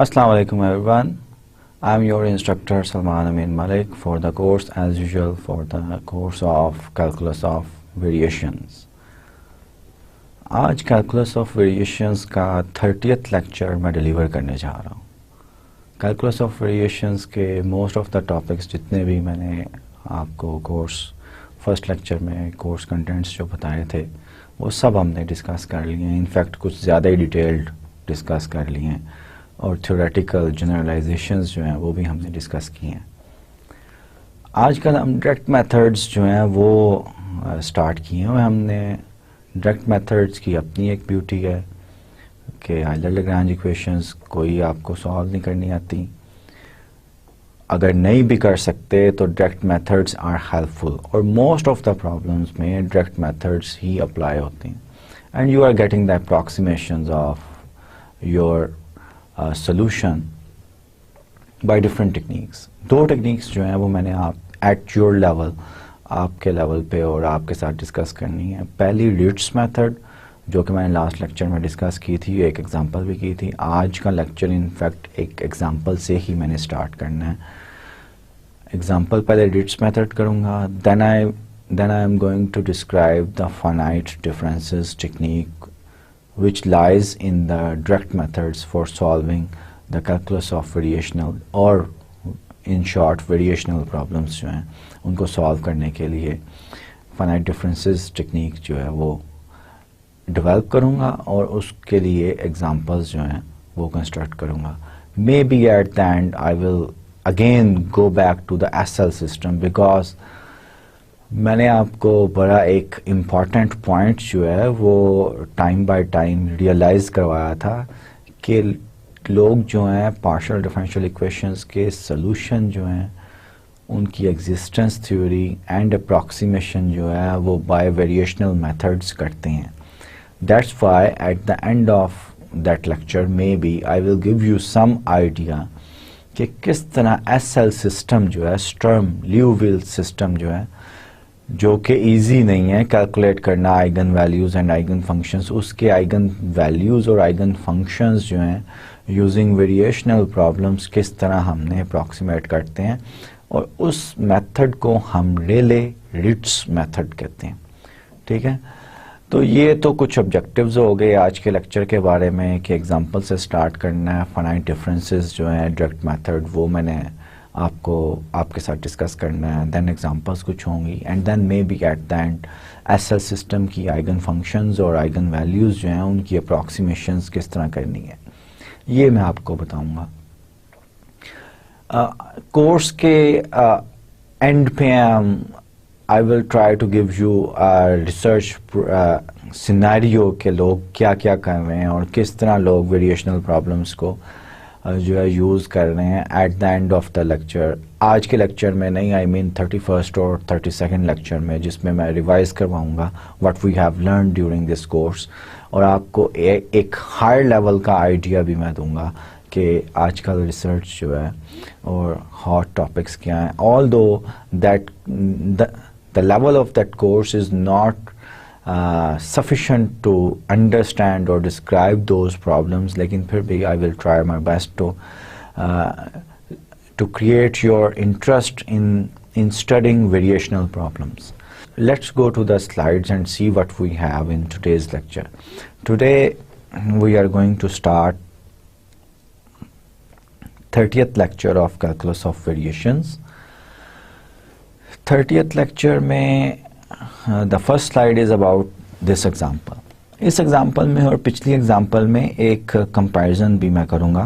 Assalamu alaikum everyone. I am your instructor Salman Amin Malik for the course as usual for the course of Calculus of Variations. आज Calculus of Variations का 30th lecture मैं deliver करने जा रहा हूँ. Calculus of Variations के most of the topics जितने भी मैंने आपको कोर्स फर्स्ट लेक्चर में कोर्स कंटेंट्स जो बताए थे वो सब हमने डिस्कस कर लिए हैं. इनफैक्ट कुछ ज़्यादा ही डिटेल्ड डिस्कस कर लिए हैं और थ्योरेटिकल जनरलाइजेशंस जो हैं वो भी हमने डिस्कस किए हैं. आजकल हम डायरेक्ट मेथड्स जो हैं वो स्टार्ट किए हैं और हमने डायरेक्ट मेथड्स की अपनी एक ब्यूटी है कि आइलर-लैग्रांज इक्वेशंस कोई आपको सॉल्व नहीं करनी आती. अगर नहीं भी कर सकते तो डायरेक्ट मेथड्स आर हेल्पफुल और मोस्ट ऑफ द प्रॉब्लम्स में डायरेक्ट मेथड्स ही अप्लाई होती हैं and you are getting the approximations of your solution by different techniques. दो टेक्निक्स जो हैं वो मैंने आप at your level आपके लेवल पे और आपके साथ डिस्कस करनी है. पहली रीट्स मेथड जो कि मैंने लास्ट लेक्चर में डिस्कस की थी, एक एग्जांपल भी की थी. आज का लेक्चर इनफैक्ट एक एग्जांपल से ही मैंने स्टार्ट करना है. एग्जांपल पहले रीट्स मेथड करूँगा, then I am going to describe the finite differences technique which lies in the direct methods for solving the calculus of variational or in short variational problems जो हैं उनको solve करने के लिए finite differences technique जो है वो develop करूँगा और उसके लिए examples जो हैं वो construct करूँगा. Maybe at the end I will again go back to the SL system because मैंने आपको बड़ा एक इम्पॉर्टेंट पॉइंट जो है वो टाइम बाय टाइम रियलाइज़ करवाया था कि लोग जो हैं पार्शियल डिफरेंशियल इक्वेशंस के सॉल्यूशन जो हैं उनकी एग्जिस्टेंस थ्योरी एंड अप्रॉक्सीमेशन जो है वो बाय वेरिएशनल मेथड्स करते हैं. That's why at the end of that lecture maybe I will give you some idea कि किस तरह एसएल सिस्टम जो है, स्टर्म ल्यूविल सिस्टम जो है, जो कि इजी नहीं है कैलकुलेट करना eigen values and eigen functions, उसके आइगन वैल्यूज़ और आइगन फंक्शंस जो हैं यूजिंग वेरिएशनल प्रॉब्लम्स किस तरह हमने अप्रॉक्सीमेट करते हैं और उस मेथड को हम रेले-रीट्स मेथड कहते हैं. ठीक है, तो ये तो कुछ ऑब्जेक्टिव्स हो गए आज के लेक्चर के बारे में कि एग्जांपल से स्टार्ट करना है. फाइनाइट डिफरेंसेस जो हैं डायरेक्ट मेथड वो मैंने आपको आपके साथ डिस्कस करना है. देन एग्जांपल्स कुछ होंगी and then maybe at the end SL system की आइगन फंक्शंस और आइगन वैल्यूज़ जो हैं उनकी अप्रॉक्सीमेशंस किस तरह करनी है ये मैं आपको बताऊंगा. कोर्स के एंड पे I will try to give you research scenario के लोग क्या क्या कर रहे हैं और किस तरह लोग वेरिएशनल प्रॉब्लम्स को जो है यूज़ कर रहे हैं eight the end of the lecture. आज के लेक्चर में नहीं, आई मीन 31st और 32nd लेक्चर में, जिसमें मैं रिवाइज करवाऊंगा what we have learn during this course और आपको एक हायर लेवल का आइडिया भी मैं दूंगा कि आजकल रिसर्च जो है और हॉट टॉपिक्स क्या हैं. Although that the level of that course is not sufficient to understand or describe those problems, लेकिन फिर भी I will try my best to create your interest in studying variational problems. Let's go to the slides and see what we have in today's lecture. Today we are going to start 30th lecture of Calculus of Variations. 30th lecture में the first slide is about this example. इस example में और पिछली example में एक comparison भी मैं करूँगा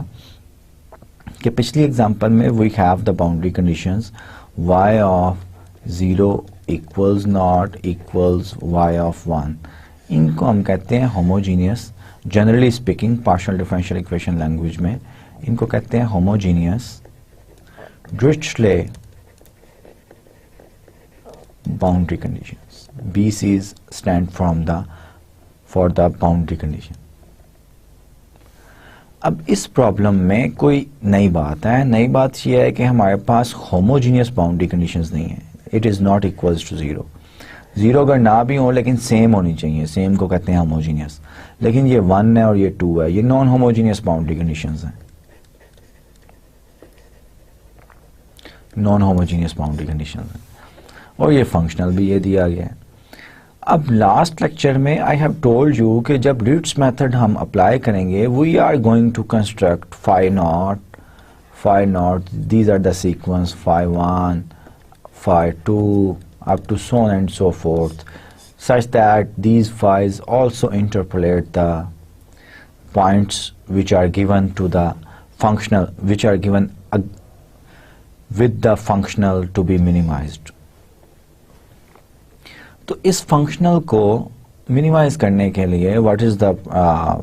कि पिछली एग्जाम्पल में we have the boundary conditions y of 0 equals not equals y of 1. इनको हम कहते हैं homogeneous. Generally speaking partial differential equation language में इनको कहते हैं homogeneous डिरिचले boundary conditions. BCs stand for the boundary condition. अब इस प्रॉब्लम में कोई नई बात है. नई बात यह है कि हमारे पास होमोजीनियस बाउंड्री कंडीशंस नहीं है. It is not equals to zero. Zero अगर ना भी हो लेकिन सेम होनी चाहिए. सेम को कहते हैं होमोजीनियस. लेकिन ये 1 है और ये 2 है. ये नॉन होमोजीनियस बाउंड्री कंडीशंस हैं. नॉन होमोजीनियस बाउंड्री कंडीशन है, और ये फंक्शनल भी ये दिया गया है। अब लास्ट लेक्चर में आई हैव टोल्ड यू कि जब रीट्स मेथड हम अप्लाई करेंगे, we are going to construct phi naught, these are the sequence phi 1, phi 2 up to so on and so forth, such that these phi's also interpolate the points which are given to the functional, which are given with the functional to be minimized. तो इस functional को minimise करने के लिए what is the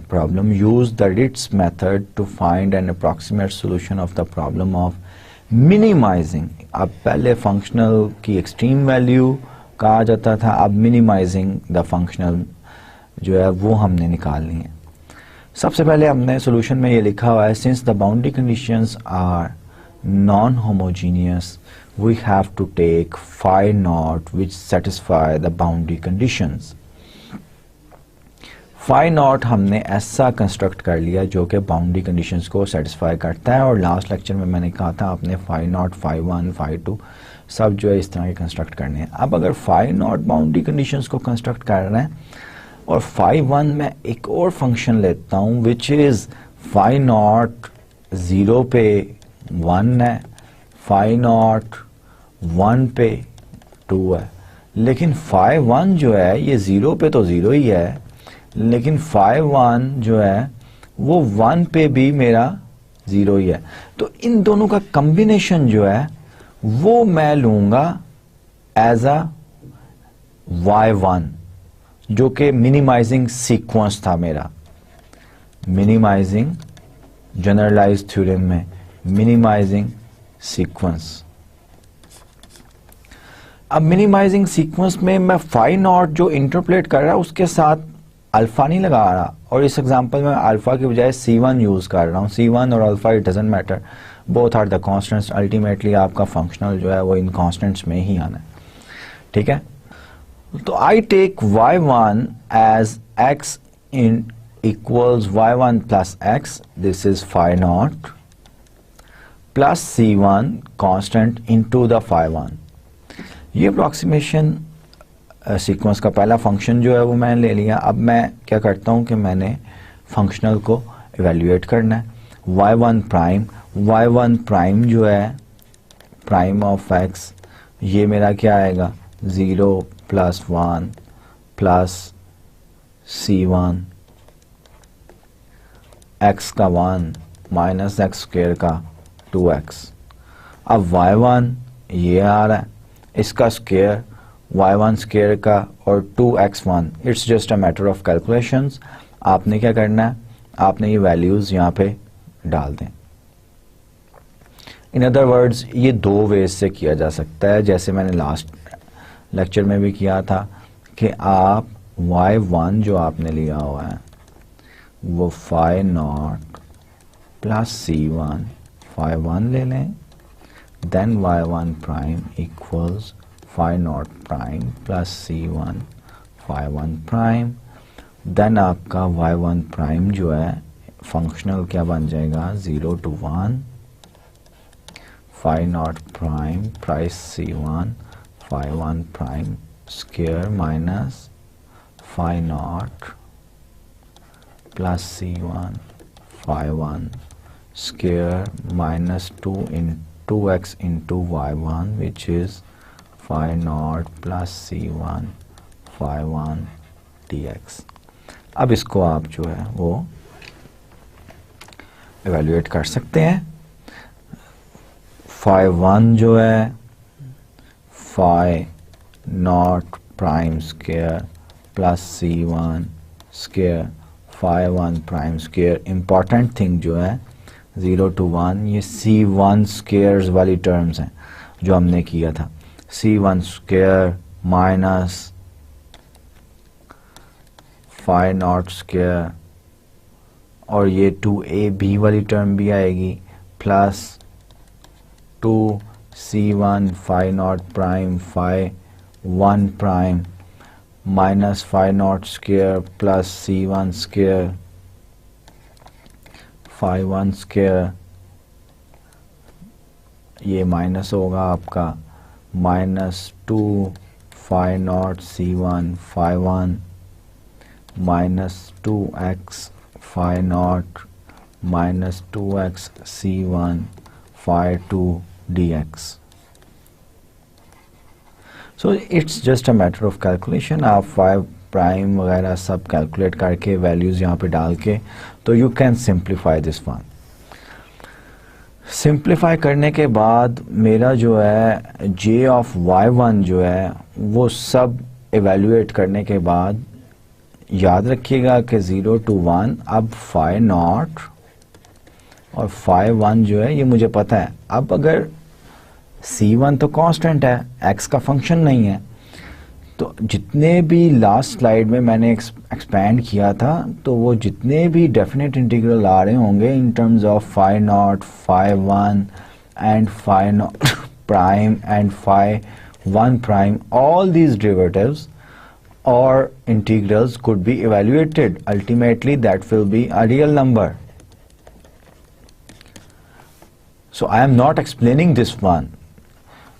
problem, use the Ritz method to find an approximate solution of the problem of minimising. अब पहले functional की extreme value कहा जाता था, अब मिनिमाइजिंग द फंक्शनल जो है वो हमने निकालनी है। सबसे पहले हमने सॉल्यूशन में ये लिखा हुआ है, since the boundary conditions are non homogeneous we have to take phi naught which satisfy the boundary conditions. phi naught हमने ऐसा कंस्ट्रक्ट कर लिया जो कि बाउंड्री कंडीशंस को सेटिस्फाई करता है, और लास्ट लेक्चर में मैंने कहा था आपने phi naught, phi 1, phi 2 सब जो है इस तरह के कंस्ट्रक्ट करने हैं। अब अगर phi naught बाउंड्री कंडीशंस को कंस्ट्रक्ट कर रहे हैं और phi 1 में एक और फंक्शन लेता हूँ विच इज phi naught 0 पे 1 है, phi naught 1 पे 2 है, लेकिन phi 1 जो है ये 0 पे तो 0 ही है, लेकिन phi 1 जो है वो 1 पे भी मेरा 0 ही है। तो इन दोनों का कॉम्बिनेशन जो है वो मैं लूंगा एज अ y1 जो कि मिनिमाइजिंग सीक्वेंस था मेरा, मिनिमाइजिंग जनरलाइज्ड थ्योरम में मिनिमाइजिंग सीक्वेंस। अब मिनिमाइजिंग सीक्वेंस में मैं phi नॉट जो इंटरपोलेट कर रहा है उसके साथ अल्फा नहीं लगा रहा, और इस एग्जांपल में अल्फा की बजाय C1 यूज कर रहा हूँ। C1 और alpha it doesn't matter, both are the constants, ultimately आपका फंक्शनल जो है वो इन कांस्टेंट्स में ही आना है, ठीक है। तो I take y1 as x in equals y1 plus x, this is phi not plus C1 constant into the phi 1। ये अप्रॉक्सीमेशन सीक्वेंस का पहला फंक्शन जो है वो मैंने ले लिया। अब मैं क्या करता हूँ कि मैंने फंक्शनल को इवेल्युएट करना है। y1 प्राइम जो है प्राइम ऑफ x, ये मेरा क्या आएगा 0 प्लस 1 प्लस C1 x का 1 माइनस x स्क्वायर का 2x। अब y1 ये आ रहा है, इसका स्क्वायर y1 स्क्वायर का और 2x1, it's just a matter of calculations. आपने क्या करना है, आपने ये वैल्यूज यहाँ पे डाल दें। इन अदर वर्ड्स ये दो वेज से किया जा सकता है, जैसे मैंने लास्ट लेक्चर में भी किया था कि आप y1 जो आपने लिया हुआ है वो phi not plus C1 phi 1 ले लें, then y1 prime equals phi not prime plus C1 phi 1 prime, then आपका y1 प्राइम जो है फंक्शनल क्या बन जाएगा 0 to 1 phi not prime price C1 phi 1 prime square minus phi not plus C1 phi 1 square minus 2x into y1 which is phi naught plus C1 phi 1 dx। अब इसको आप जो है वो इवेल्युएट कर सकते हैं। phi 1 जो है phi naught prime square plus C1 square phi 1 prime square. Important thing जो है 0 to 1 ये C1 स्क्वायर्स वाली टर्म्स हैं जो हमने किया था, C1 square minus phi not square, और ये 2ab वाली टर्म भी आएगी plus 2C1 phi not prime phi 1 prime minus phi not square plus C1 square phi 1 square, ये माइनस होगा आपका -2 phi not C1 phi 1 -2x phi not -2x C1 phi 2 dx. So it's just a matter of calculation. आप phi prime वगैरह सब calculate करके values यहाँ पे डाल के तो you can simplify this one. Simplify करने के बाद मेरा जो है जे ऑफ y1 जो है वो सब एवेल्यूएट करने के बाद याद रखिएगा कि 0 to 1 अब फाई नॉट और फाई 1 जो है ये मुझे पता है. अब अगर C1 तो कांस्टेंट है, x का फंक्शन नहीं है, तो जितने भी लास्ट स्लाइड में मैंने एक्सपैंड किया था तो वो जितने भी डेफिनेट इंटीग्रल आ रहे होंगे in terms of phi not, phi 1 and phi not prime and phi 1 prime, all these derivatives or integrals could be evaluated. Ultimately that will be a real number. So I am not explaining this one.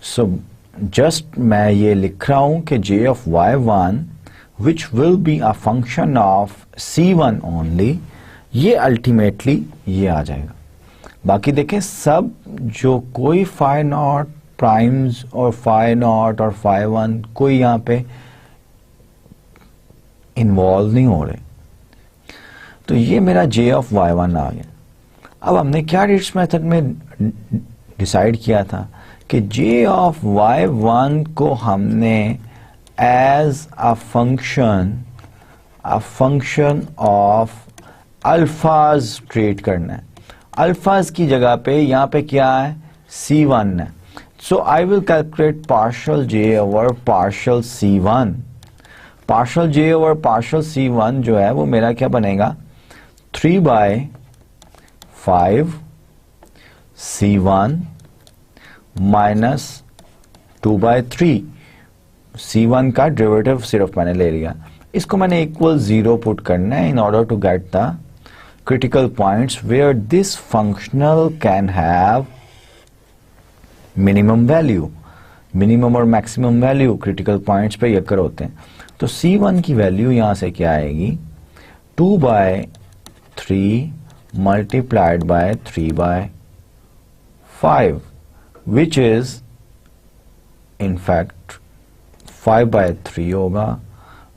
So just मैं ये लिख रहा हूँ कि j of y1 which will be a function of c1 only, ये ultimately ये आ जाएगा. बाकी देखें सब जो कोई फाई नॉट प्राइम्स और फाई नॉट और फाई 1 कोई यहाँ पे इन्वॉल्व नहीं हो रहे. तो ये मेरा j ऑफ y1 आ गया. अब हमने क्या रीट्स मेथड में डिसाइड किया था कि j ऑफ y1 को हमने एज अ फंक्शन ऑफ अल्फाज ट्रीट करना है. अल्फाज की जगह पे यहाँ पे क्या है c1 है. So I will calculate partial j over partial c1. Partial j over partial c1 जो है वो मेरा क्या बनेगा 3/5 c1 माइनस 2/3. c1 का डेरिवेटिव सिर्फ मैंने ले लिया, इसको मैंने इक्वल 0 पुट करना है in order to get the critical points where this functional can have minimum value. Minimum और मैक्सिमम वैल्यू क्रिटिकल पॉइंट्स पे यकर होते हैं. तो C1 की वैल्यू यहां से क्या आएगी 2/3 multiplied by 3/5 which is in fact 5/3 होगा,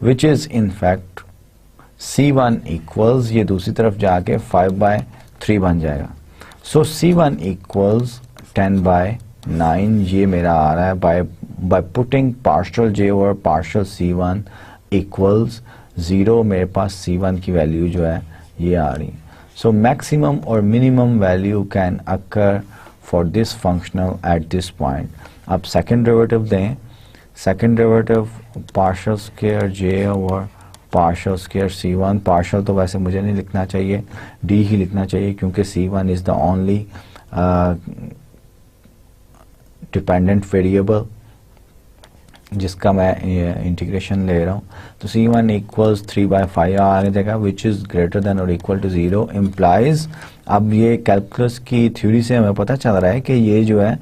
which is in fact C1 equals ये दूसरी तरफ जाके 5/3 बन जाएगा. सो C1 इक्वल्स 10/9 ये मेरा आ रहा है by putting partial j over partial c1 equals 0. मेरे पास c1 की वैल्यू जो है ये आ रही है. So maximum or minimum value can occur for this functional at this point. अब second derivative दें. second derivative partial square j over partial square c1. partial तो वैसे मुझे नहीं लिखना चाहिए, d ही लिखना चाहिए क्योंकि c1 is the only dependent variable जिसका मैं इंटीग्रेशन ले रहा हूँ. तो C1 इक्वल्स 3/5 आ जाएगा विच इज़ ग्रेटर देन और इक्वल टू 0 इम्प्लाइज. अब ये कैलकुलस की थ्योरी से हमें पता चल रहा है कि ये जो है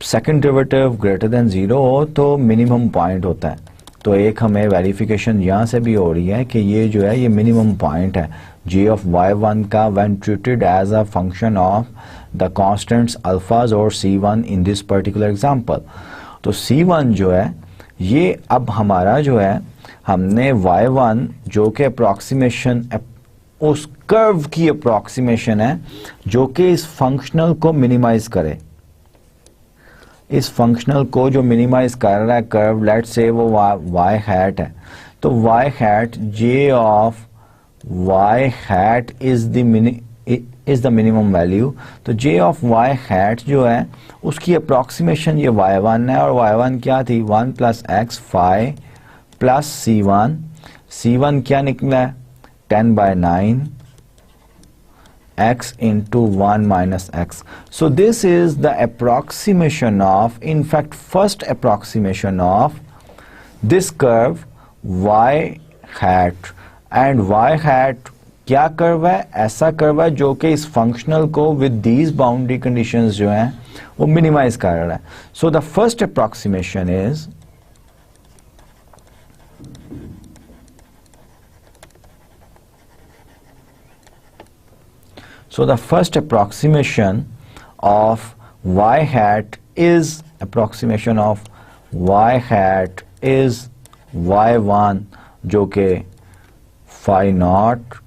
सेकंड डेरिवेटिव ग्रेटर देन 0 हो तो मिनिमम पॉइंट होता है. तो एक हमें वेरिफिकेशन यहाँ से भी हो रही है कि ये जो है ये मिनिमम पॉइंट है j ऑफ y1 का when treated as a function of the constants alphas और C1 in this particular example. तो C1 जो है ये अब हमारा जो है हमने y1 जो कि अप्रॉक्सीमेशन उस कर्व की अप्रॉक्सीमेशन है जो कि इस फंक्शनल को मिनिमाइज करे. इस फंक्शनल को जो मिनिमाइज कर रहा है कर्व, लेट्स से वो y हैट है, तो y hat j of y hat is the minimum value. तो j ऑफ y हैट जो है उसकी अप्रॉक्सीमेशन ये y1 है और y1 क्या थी 1 + x phi plus c1. c1 क्या निकला है 10/9 x into 1 minus x. So this is the approximation of, in fact first approximation of this curve y hat. And y hat क्या कर्व है, ऐसा कर्व है जो कि इस फंक्शनल को विद दीज बाउंड्री कंडीशंस जो हैं वो मिनिमाइज कर रहा है. So the first approximation is so the first approximation of y hat is approximation of y hat is y1 जो कि phi naught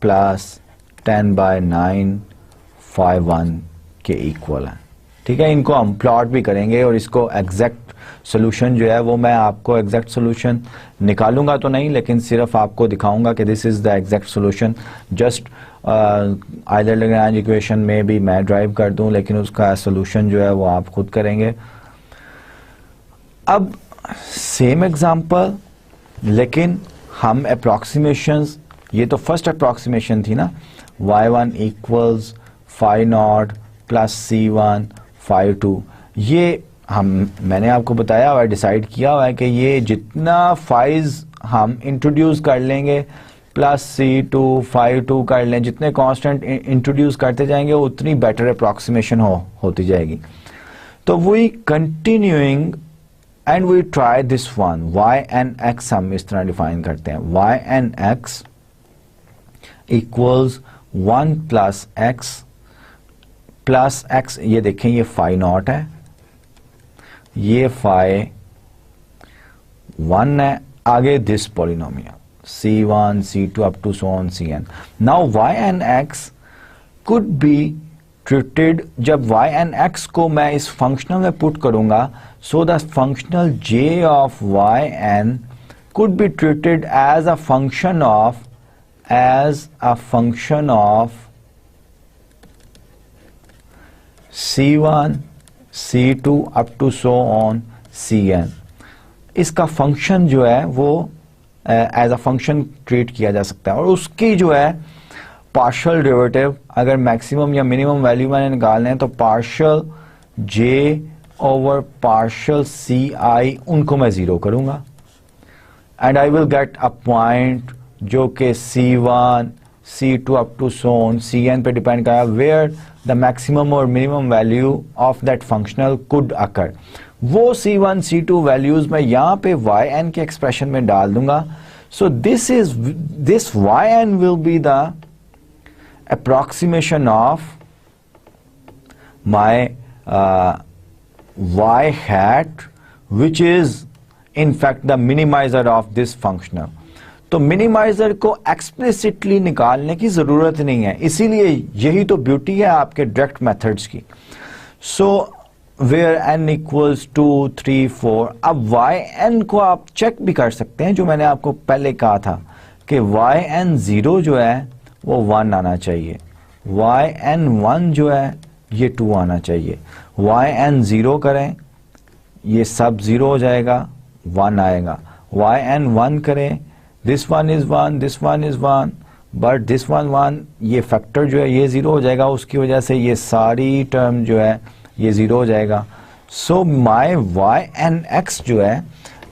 plus 10/9 phi 1 के इक्वल है. ठीक है, इनको हम प्लॉट भी करेंगे और इसको एग्जैक्ट सोल्यूशन जो है वो मैं आपको एग्जैक्ट सोल्यूशन निकालूंगा तो नहीं, लेकिन सिर्फ आपको दिखाऊंगा कि this is the exact solution. Just either Lagrange equation में भी मैं ड्राइव कर दूं, लेकिन उसका सोल्यूशन जो है वो आप खुद करेंगे. अब सेम एग्जांपल, लेकिन हम अप्रॉक्सीमेशंस, ये तो फर्स्ट अप्रॉक्सीमेशन थी ना, y1 equals phi not plus c1 phi 2. ये मैंने आपको बताया हुआ है, डिसाइड किया हुआ है कि ये जितना फाइज हम इंट्रोड्यूस कर लेंगे प्लस C2 phi 2 कर लें, जितने कांस्टेंट इंट्रोड्यूस करते जाएंगे उतनी बेटर अप्रॉक्सीमेशन होती जाएगी. तो we continuing and we try this one y and x. हम इस तरह डिफाइन करते हैं y and x equals 1 plus x. ये देखें, ये phi नॉट है, ये phi 1 है, आगे this polynomial c1 c2 up to so on cn. now y and x could be treated, जब y and x को मैं इस फंक्शनल में पुट करूंगा, so the functional j of y n could be treated as a function of c1 c2 up to so on cn. इसका function जो है वो एज अ फंक्शन ट्रीट किया जा सकता है, और उसकी जो है पार्शियल डेरिवेटिव अगर मैक्सिमम या मिनिमम वैल्यू मैंने निकालने हैं तो partial j over partial ci उनको मैं जीरो करूंगा, and I will get a point जो कि c1 c2 up to so on cn पे डिपेंड करा, वेयर द मैक्सिमम और minimum value of that functional could occur. वो c1 c2 वैल्यूज मैं यहाँ पे yn के एक्सप्रेशन में डाल दूंगा. So this yn will be the approximation of my y hat, which is in fact the minimizer of this functional. तो minimiser को एक्सप्लिसिटली निकालने की जरूरत नहीं है, इसीलिए यही तो ब्यूटी है आपके डायरेक्ट मेथड्स की. So where n equals 2 3 4. अब yn को आप चेक भी कर सकते हैं, जो मैंने आपको पहले कहा था कि yn 0 जो है वो 1 आना चाहिए, yn 1 जो है ये 2 आना चाहिए. yn 0 करें, ये सब 0 हो जाएगा, 1 आएगा. yn 1 करें, this one is 1, this one is 1, but this one 1, ये फैक्टर जो है ये 0 हो जाएगा, उसकी वजह से ये सारी टर्म जो है ये 0 हो जाएगा. सो माई yn(x) जो है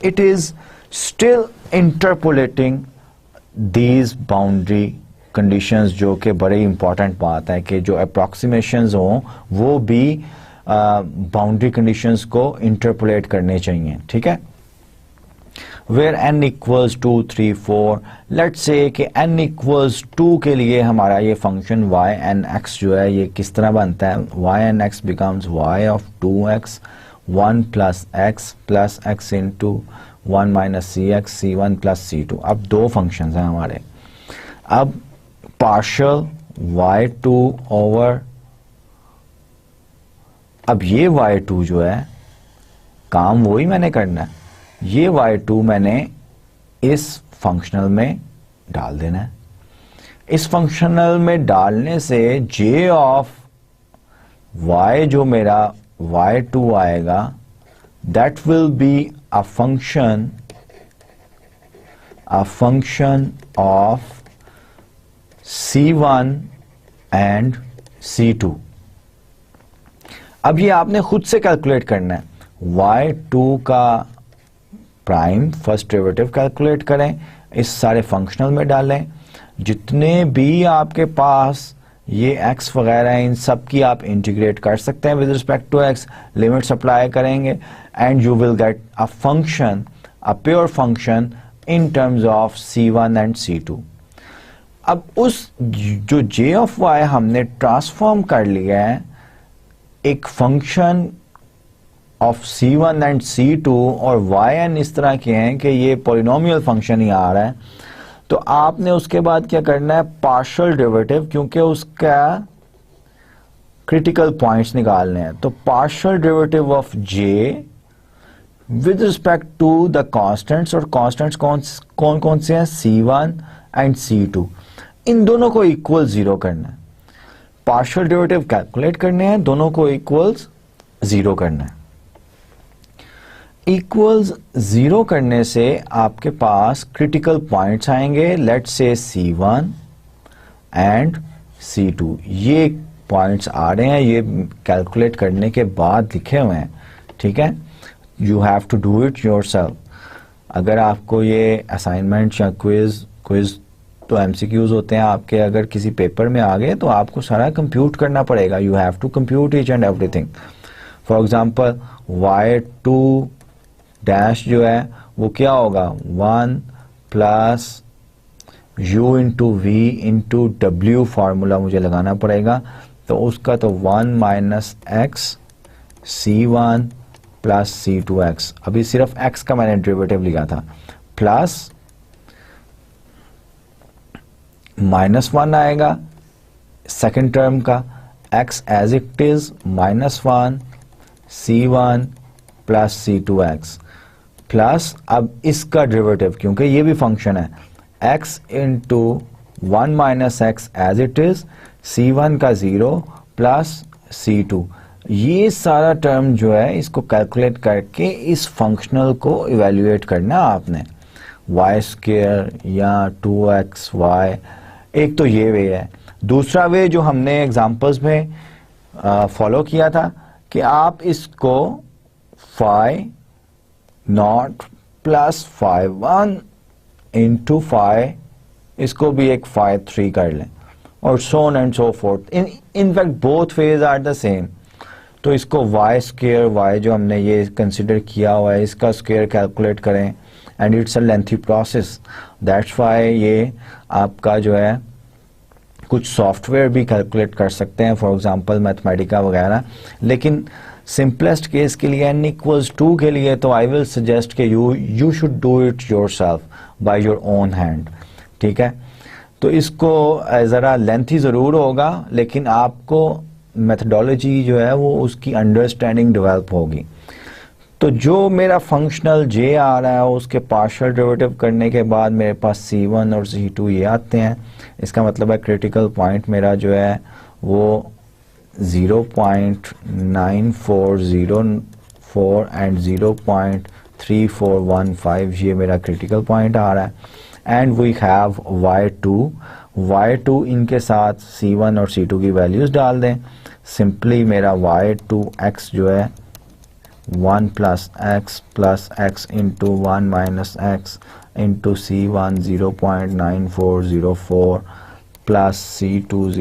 it is still interpolating these boundary conditions, जो कि बड़े इंपॉर्टेंट बात है कि जो अप्रॉक्सीमेशंस हों वो भी बाउंड्री कंडीशंस को इंटरपोलेट करने चाहिए. ठीक है, where n equals 2 3 4. Let's say कि n इक्वल्स 2 के लिए हमारा ये फंक्शन yn(x) जो है ये किस तरह बनता है. yn(x) becomes y of 2x 1 plus x into 1 minus cx c1 plus c2. अब दो फंक्शंस हैं हमारे. अब पार्शियल y2 ओवर, अब ये y2 जो है काम वही मैंने करना है, ये y2 मैंने इस फंक्शनल में डाल देना है. इस फंक्शनल में डालने से j ऑफ y जो मेरा y2 आएगा, that will be a function of c1 and c2. अब ये आपने खुद से कैलकुलेट करना है. y2 का प्राइम फर्स्ट डेरिवेटिव कैलकुलेट करें, इस सारे फंक्शनल में डालें, जितने भी आपके पास ये x वगैरह इन सब की आप इंटीग्रेट कर सकते हैं with respect to x, limits apply करेंगे and you will get a function, a pure function in terms of c1 and c2। अब उस जो j ऑफ y हमने ट्रांसफॉर्म कर लिया है एक function of c1 and c2 और yn इस तरह के हैं कि ये पॉलिनोमियल फंक्शन ही आ रहा है, तो आपने उसके बाद क्या करना है, पार्शियल डेरिवेटिव, क्योंकि उसका क्रिटिकल पॉइंट्स निकालने हैं। तो partial derivative of j with respect to the constants, और कांस्टेंट्स कौन कौन से हैं, c1 एंड c2, इन दोनों को इक्वल 0 करना है। पार्शियल डेरिवेटिव कैलकुलेट करने हैं, दोनों को इक्वल्स 0 करना है। इक्वल्स 0 करने से आपके पास क्रिटिकल पॉइंट्स आएंगे, let's say c1 and c2। ये पॉइंट्स आ रहे हैं, ये कैलकुलेट करने के बाद लिखे हुए हैं, ठीक है। You have to do it yourself. अगर आपको ये असाइनमेंट या क्विज तो MCQs होते हैं आपके, अगर किसी पेपर में आ गए तो आपको सारा कंप्यूट करना पड़ेगा। You have to compute each and everything. For example y2 dash जो है वो क्या होगा, 1 plus u into v into डब्ल्यू फार्मूला मुझे लगाना पड़ेगा, तो उसका तो 1 minus x c1 plus c2x, अभी सिर्फ x का मैंने डेरिवेटिव लिया था, प्लस -1 आएगा सेकेंड टर्म का, x as it is -1 c1 plus c2x, plus अब इसका डेरिवेटिव, क्योंकि ये भी फंक्शन है, x into 1 minus x as it is, c1 का 0 प्लस c2। ये सारा टर्म जो है इसको कैलकुलेट करके इस फंक्शनल को इवेल्युएट करना आपने, वाई स्क्वायर या 2xy। एक तो ये वे है। दूसरा वे जो हमने एग्जांपल्स में फॉलो किया था कि आप इसको phi not plus phi 1 into phi, इसको भी एक फाई 3 कर लें, और so on and so forth. In fact both ways are the same. तो इसको वाई स्क्वायर, वाई जो हमने ये कंसिडर किया हुआ है, इसका स्क्वायर कैलकुलेट करें, and it's a lengthy process. That's why ये आपका जो है कुछ सॉफ्टवेयर भी कैलकुलेट कर सकते हैं, फॉर एग्जांपल मैथमेटिका वगैरह। लेकिन सिंपलेस्ट केस के लिए n इक्वल्स 2 के लिए तो आई विल सजेस्ट कि you should do it yourself by your own hand, ठीक है। तो इसको ज़रा लेंथी ज़रूर होगा, लेकिन आपको मेथडोलॉजी जो है वो उसकी अंडरस्टैंडिंग डेवलप होगी। तो जो मेरा फंक्शनल j आ रहा है उसके पार्शियल डेरिवेटिव करने के बाद मेरे पास c1 और c2 ये आते हैं। इसका मतलब है क्रिटिकल पॉइंट मेरा जो है वो 0.9404 एंड 0.3415, ये मेरा क्रिटिकल पॉइंट आ रहा है। एंड वी हैव y2 इनके साथ c1 और c2 की वैल्यूज डाल दें। सिंपली मेरा y2x जो है 1 plus x into 1 minus x into c1 0.9404 plus c2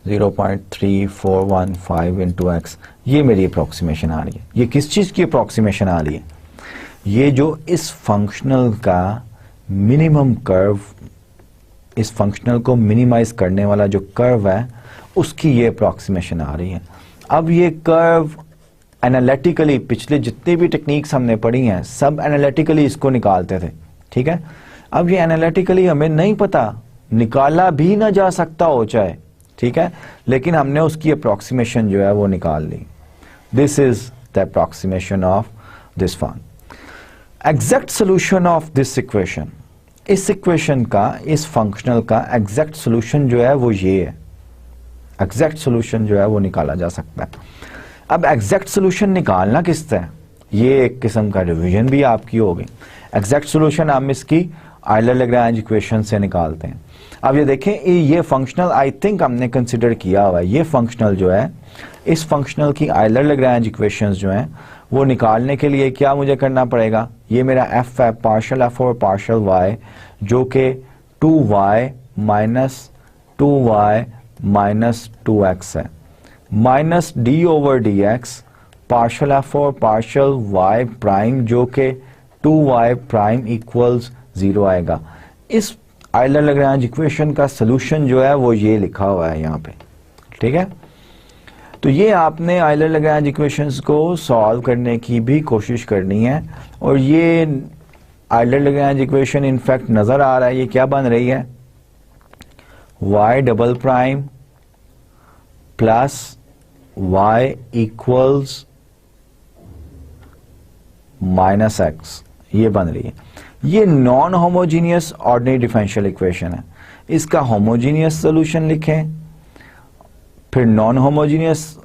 0.3415 into x, ये मेरी अप्रोक्सीमेशन आ रही है। ये किस चीज़ की अप्रोक्सीमेशन आ रही है? ये जो इस फंक्शनल का मिनिमम कर्व, इस फंक्शनल को मिनिमाइज करने वाला जो कर्व है उसकी ये अप्रोक्सीमेशन आ रही है। अब ये कर्व एनालिटिकली, पिछले जितनी भी टेक्निक्स हमने पढ़ी हैं सब एनालिटिकली इसको निकालते थे, ठीक है। अब ये एनालिटिकली हमें नहीं पता, निकाला भी ना जा सकता हो चाहे, ठीक है, लेकिन हमने उसकी अप्रोक्सीमेशन जो है वो निकाल ली। This is the approximation of this function. Exact solution of this equation, इस इक्वेशन का, इस फंक्शनल का एग्जैक्ट सोल्यूशन जो है वो ये है। एग्जैक्ट सोल्यूशन जो है वो निकाला जा सकता है। अब एग्जैक्ट सोल्यूशन निकालना किस तरह, ये एक किस्म का रिवीजन भी आपकी होगी। एग्जैक्ट सोल्यूशन हम इसकी आयलर-लैग्रेंज इक्वेशन से निकालते हैं। अब ये देखें, ये फंक्शनल आई थिंक हमने कंसिडर किया हुआ है। ये फंक्शनल जो है, इस फंक्शनल की आयलर-लैग्रेंज इक्वेशंस जो हैं वो निकालने के लिए क्या मुझे करना पड़ेगा, ये मेरा f है, पार्शियल f और पार्शियल y, जो कि 2y minus 2y minus 2x है, minus D over D x partial F और पार्शल y प्राइम जो कि 2y प्राइम इक्वल्स 0 आएगा। इस आइलर लैग्रेंज इक्वेशन का सोल्यूशन जो है वो ये लिखा हुआ है यहाँ पे, ठीक है। तो ये आपने आइलर लैग्रेंज इक्वेशंस को सॉल्व करने की भी कोशिश करनी है। और ये आइलर लैग्रेंज इक्वेशन इनफैक्ट नजर आ रहा है, ये क्या बन रही है, y double prime plus y equals minus x, ये बन रही है। ये non homogeneous ordinary differential equation है। इसका होमोजीनियस सोल्यूशन लिखें, फिर नॉन होमोजीनियस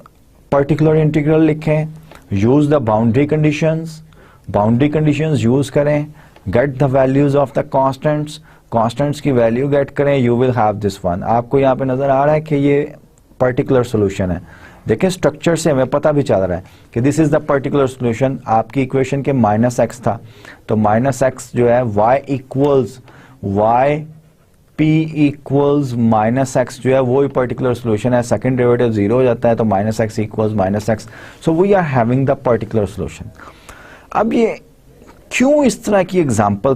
पर्टिकुलर इंटीग्रल लिखें, use the boundary conditions, boundary conditions use करें, get the values of the constants, constants की वैल्यू गेट करें, you will have this one. आपको यहाँ पे नजर आ रहा है कि ये पर्टिकुलर सोल्यूशन है। देखिए स्ट्रक्चर से हमें पता भी चल रहा है कि this is the particular solution. आपकी इक्वेशन के माइनस एक्स था, तो माइनस एक्स जो है y equals y p equals minus x जो है वो ही पर्टिकुलर सोल्यूशन है। सेकंड डेरिवेटिव 0 हो जाता है तो minus x equals minus x, so we are having the particular solution. अब ये क्यों इस तरह की एग्जाम्पल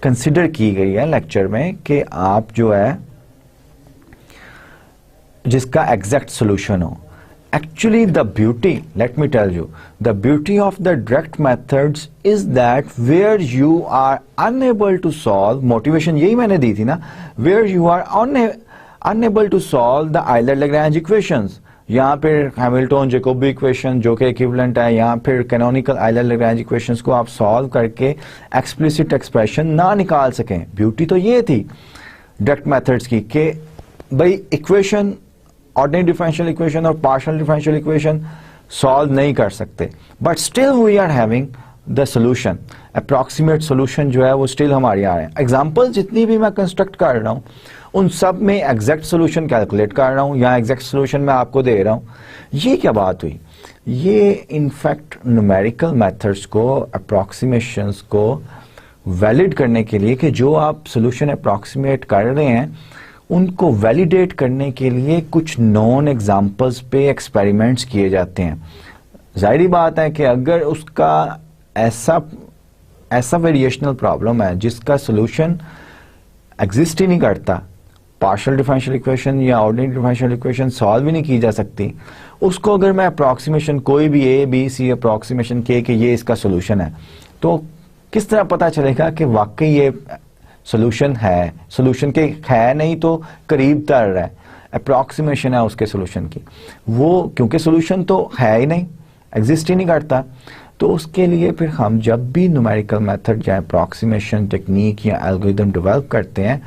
कंसिडर की गई है लेक्चर में कि आप जो है जिसका एग्जैक्ट सोल्यूशन हो। Actually, the beauty, let me tell you, the beauty of the direct methods is that where you are unable to solve, motivation यही मैंने दी थी ना, where you are unable to solve the Euler-Lagrange equations, यहाँ फिर Hamilton Jacobi equation जो कि equivalent है, यहाँ फिर कैनोनिकल Euler-Lagrange इक्वेशंस को आप सॉल्व करके एक्सप्लिसिट एक्सप्रेशन ना निकाल सकें। ब्यूटी तो ये थी डायरेक्ट मेथड्स की कि भाई इक्वेशन, ऑर्डिनरी डिफरेंशियल इक्वेशन और पार्शियल डिफरेंशियल इक्वेशन सॉल्व नहीं कर सकते, but still we are having the solution, approximate solution जो है वो स्टिल हमारे आ रहे हैं। एग्जांपल जितनी भी मैं कंस्ट्रक्ट कर रहा हूं उन सब में एग्जैक्ट सोल्यूशन कैलकुलेट कर रहा हूं या एग्जैक्ट सोल्यूशन मैं आपको दे रहा हूं। ये क्या बात हुई, ये इनफैक्ट न्यूमेरिकल मेथड्स को, अप्रॉक्सीमेशंस को वैलिड करने के लिए कि जो आप सोल्यूशन अप्रॉक्सीमेट कर रहे हैं उनको वैलिडेट करने के लिए कुछ नॉन एग्जाम्पल्स पे एक्सपेरिमेंट्स किए जाते हैं। जाहिर बात है कि अगर उसका ऐसा वेरिएशनल प्रॉब्लम है जिसका सोल्यूशन एग्जिस्ट ही नहीं करता, पार्शियल डिफरेंशियल इक्वेशन या ऑर्डिनरी डिफरेंशियल इक्वेशन सॉल्व ही नहीं की जा सकती, उसको अगर मैं अप्रॉक्सीमेशन कोई भी ए बी सी अप्रॉक्सीमेशन के कि ये इसका सोल्यूशन है, तो किस तरह पता चलेगा कि वाकई ये सोल्यूशन है, सोल्यूशन के है नहीं तो करीब तर रहा है, अप्रॉक्सीमेशन है उसके सोल्यूशन की, वो क्योंकि सोल्यूशन तो है ही नहीं, एग्जिस्ट ही नहीं करता। तो उसके लिए फिर हम जब भी न्यूमेरिकल मेथड या अप्रॉक्सीमेशन टेक्निक या एल्गोरिथम डेवलप करते हैं,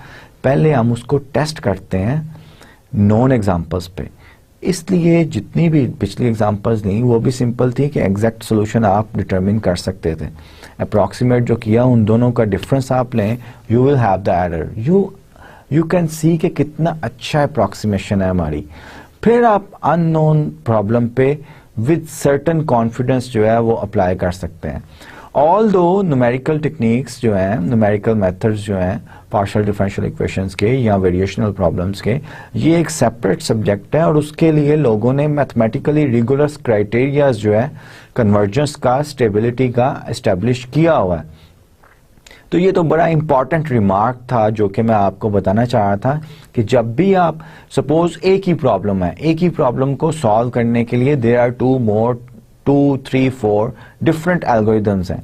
पहले हम उसको टेस्ट करते हैं नॉन एग्जांपल्स पे। इसलिए जितनी भी पिछली एग्जांपल्स ली वो भी सिंपल थी कि एग्जैक्ट सोल्यूशन आप डिटरमिन कर सकते थे। अप्रॉक्सीमेट जो किया उन दोनों का डिफरेंस आप लें, you will have the error, you can see कि कितना अच्छा अप्रॉक्सीमेशन है हमारी। फिर आप अननोन प्रॉब्लम पे विद सर्टेन कॉन्फिडेंस जो है वो अप्लाई कर सकते हैं। ऑल दो न्यूमेरिकल टेक्निक्स जो हैं, न्यूमेरिकल मेथड्स जो हैं पार्शियल डिफरेंशियल इक्वेशंस के या वेरिएशनल प्रॉब्लम्स के, ये एक सेपरेट सब्जेक्ट है और उसके लिए लोगों ने मैथमेटिकली रिगोरस क्राइटेरियाज जो है कन्वर्जेंस का, स्टेबिलिटी का एस्टेब्लिश किया हुआ है। तो ये तो बड़ा इंपॉर्टेंट रिमार्क था जो कि मैं आपको बताना चाह रहा था कि जब भी आप सपोज एक ही प्रॉब्लम है, एक ही प्रॉब्लम को सॉल्व करने के लिए देयर आर 2, 3, 4 डिफरेंट एल्गोरिथम्स हैं,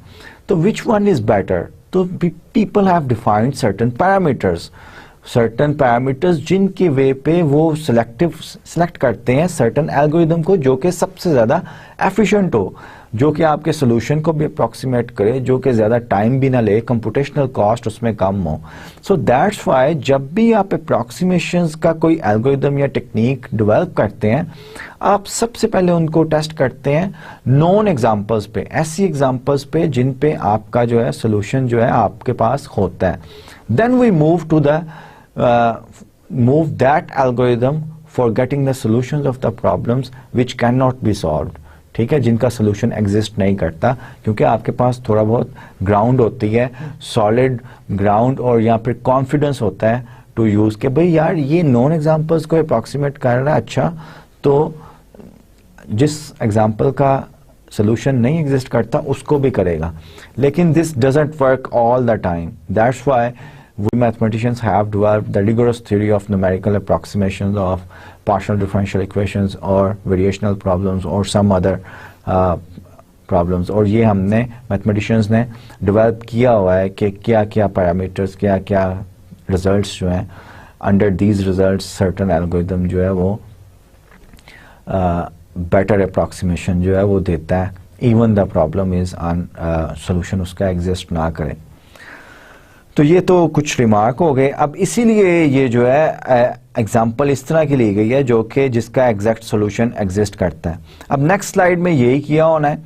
तो विच वन इज बेटर? तो people have defined certain parameters जिनके वे पे वो सेलेक्ट करते हैं सर्टेन एल्गोरिथम को जो कि सबसे ज्यादा एफिशिएंट हो, जो कि आपके सोल्यूशन को भी अप्रॉक्सीमेट करे, जो कि ज्यादा टाइम भी ना ले, कंप्यूटेशनल कॉस्ट उसमें कम हो। सो दैट्स व्हाई जब भी आप अप्रॉक्सीमेशंस का कोई एल्गोरिथम या टेक्निक डेवलप करते हैं, आप सबसे पहले उनको टेस्ट करते हैं नॉन एग्जांपल्स पे, ऐसी एग्जांपल्स पे जिन पे आपका जो है सोल्यूशन जो है आपके पास होता है। Then we move that algorithm for getting the solutions of the problems which cannot be solved, ठीक है, जिनका सोल्यूशन एग्जिस्ट नहीं करता, क्योंकि आपके पास थोड़ा बहुत ग्राउंड होती है, सॉलिड ग्राउंड और या फिर कॉन्फिडेंस होता है टू यूज के भाई यार ये नॉन एग्जांपल्स को अप्रॉक्सीमेट कर रहा है, अच्छा तो जिस एग्जांपल का सोल्यूशन नहीं एग्जिस्ट करता उसको भी करेगा, लेकिन this doesn't work all the time. That's why we mathematicians have developed the rigorous theory of numerical approximations of partial differential equations or variational problems or some other problems. और ये हमने mathematicians ने develop किया हुआ है कि क्या क्या पैरामीटर्स, क्या क्या रिजल्ट्स जो हैं, under these results certain algorithm जो है वो बेटर अप्रॉक्सीमेशन जो है वो देता है, even the problem is on solution उसका एग्जिस्ट ना करे. तो ये तो कुछ रिमार्क हो गए. अब इसीलिए ये जो है एग्जाम्पल इस तरह की ली गई है जो कि जिसका एग्जैक्ट सोल्यूशन एग्जिस्ट करता है. अब नेक्स्ट स्लाइड में यही किया होना है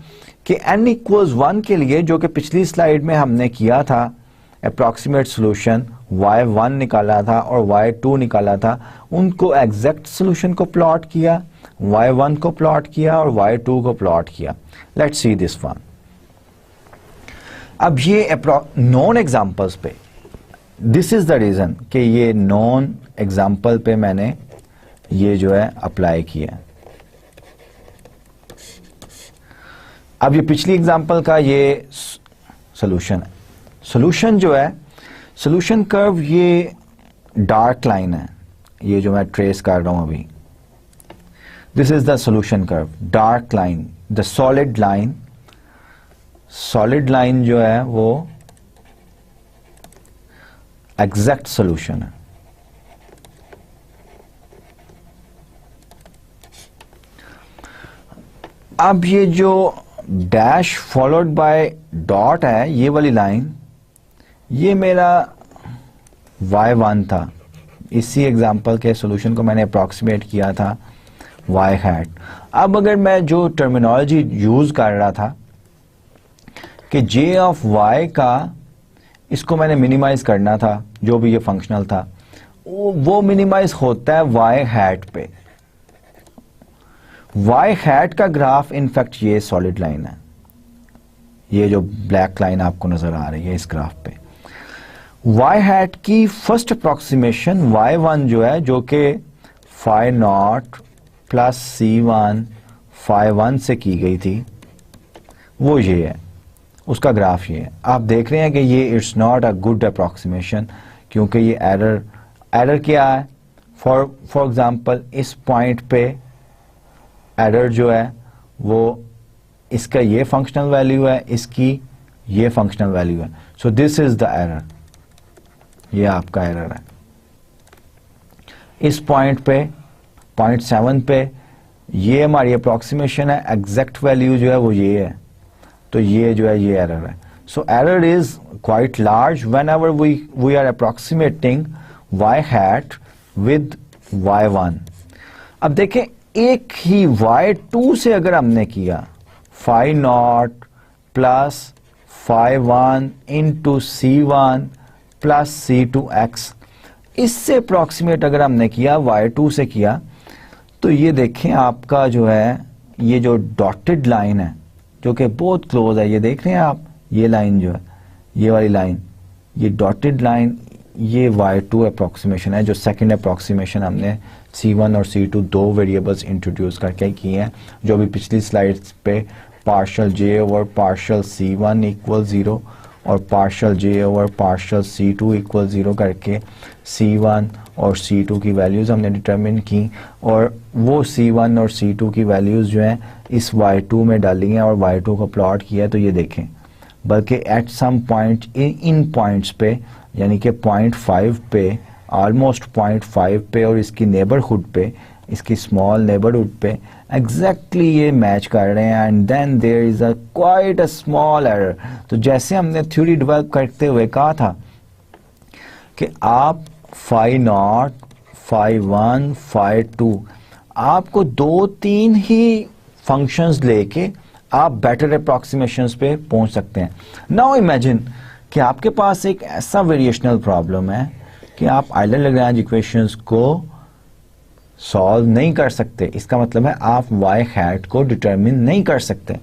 कि n इक्वल्स 1 के लिए, जो कि पिछली स्लाइड में हमने किया था, अप्रॉक्सीमेट सोल्यूशन y1 निकाला था और y2 निकाला था, उनको एग्जैक्ट सोल्यूशन को प्लॉट किया, y1 को प्लॉट किया और y2 को प्लॉट किया. Let's see this one. अब ये नॉन एग्जाम्पल्स पे, दिस इज द रीजन कि ये नॉन एग्जाम्पल पे मैंने ये जो है अप्लाई किया. अब ये पिछली एग्जाम्पल का ये सोल्यूशन है. सोल्यूशन जो है, सोल्यूशन कर्व ये डार्क लाइन है, ये जो मैं ट्रेस कर रहा हूं अभी, this is the solution curve, dark line, the solid line. Solid line जो है वो एग्जैक्ट सॉल्यूशन है. अब ये जो डैश फॉलोड बाय डॉट है, ये वाली लाइन, ये मेरा y1 था. इसी एग्जांपल के सॉल्यूशन को मैंने अप्रॉक्सीमेट किया था y हैट. अब अगर मैं जो टर्मिनोलॉजी यूज कर रहा था कि j ऑफ y का, इसको मैंने मिनिमाइज करना था, जो भी ये फंक्शनल था वो मिनिमाइज होता है y हैट पे. y हैट का ग्राफ इनफैक्ट ये सॉलिड लाइन है, ये जो ब्लैक लाइन आपको नजर आ रही है इस ग्राफ पे. y हैट की फर्स्ट अप्रॉक्सीमेशन y1 जो है, जो कि phi not plus c1 phi 1 से की गई थी, वो ये है, उसका ग्राफ ये है. आप देख रहे हैं कि ये it's not a good approximation, क्योंकि ये एरर क्या है. फॉर एग्जांपल इस पॉइंट पे एरर जो है वो, इसका ये फंक्शनल वैल्यू है, इसकी ये फंक्शनल वैल्यू है. So this is the error, ये आपका एरर है. इस पॉइंट पे, पॉइंट 7 पे ये हमारी अप्रॉक्सीमेशन है, एग्जैक्ट वैल्यू जो है वो ये है, तो ये जो है ये एरर है. So error is quite large whenever we are approximating y hat with y1. अब देखें, एक ही y2 से अगर हमने किया phi not plus phi 1 into c1 plus c2x, इससे अप्रॉक्सीमेट अगर हमने किया y2 से किया, तो ये देखें आपका जो है ये जो डॉटेड लाइन है जो कि बहुत क्लोज है, ये देख रहे हैं आप, ये लाइन जो है, ये वाली लाइन, ये डॉटेड लाइन, ये y2 अप्रॉक्सीमेशन है, जो सेकंड अप्रॉक्सीमेशन हमने c1 और c2 दो वेरिएबल्स इंट्रोड्यूस करके किए हैं, जो भी पिछली स्लाइड्स पे partial j over partial c1 equal 0 और partial j over partial c2 equal 0 करके c1 और c2 की वैल्यूज़ हमने डिटरमिन की, और वो c1 और c2 की वैल्यूज़ जो हैं इस y2 में डाली हैं और y2 को प्लॉट किया. तो ये देखें, बल्कि at some point in points पे, यानी कि 0.5 पे, ऑलमोस्ट 0.5 पे और इसकी नेबरहुड पे, इसकी स्मॉल नेबरहुड पे एग्जैक्टली ये मैच कर रहे हैं. And then there is a quite a small error. तो जैसे हमने थ्योरी डेवलप करते हुए कहा था कि आप फाई नॉट, फाई 1, फाई 2, आपको 2-3 ही फंक्शंस लेके आप बेटर अप्रॉक्सीमेशंस पे पहुंच सकते हैं. नाउ इमेजिन कि आपके पास एक ऐसा वेरिएशनल प्रॉब्लम है कि आप आइलर लैग्रेंज इक्वेशंस को सॉल्व नहीं कर सकते. इसका मतलब है आप y हैट को डिटरमिन नहीं कर सकते.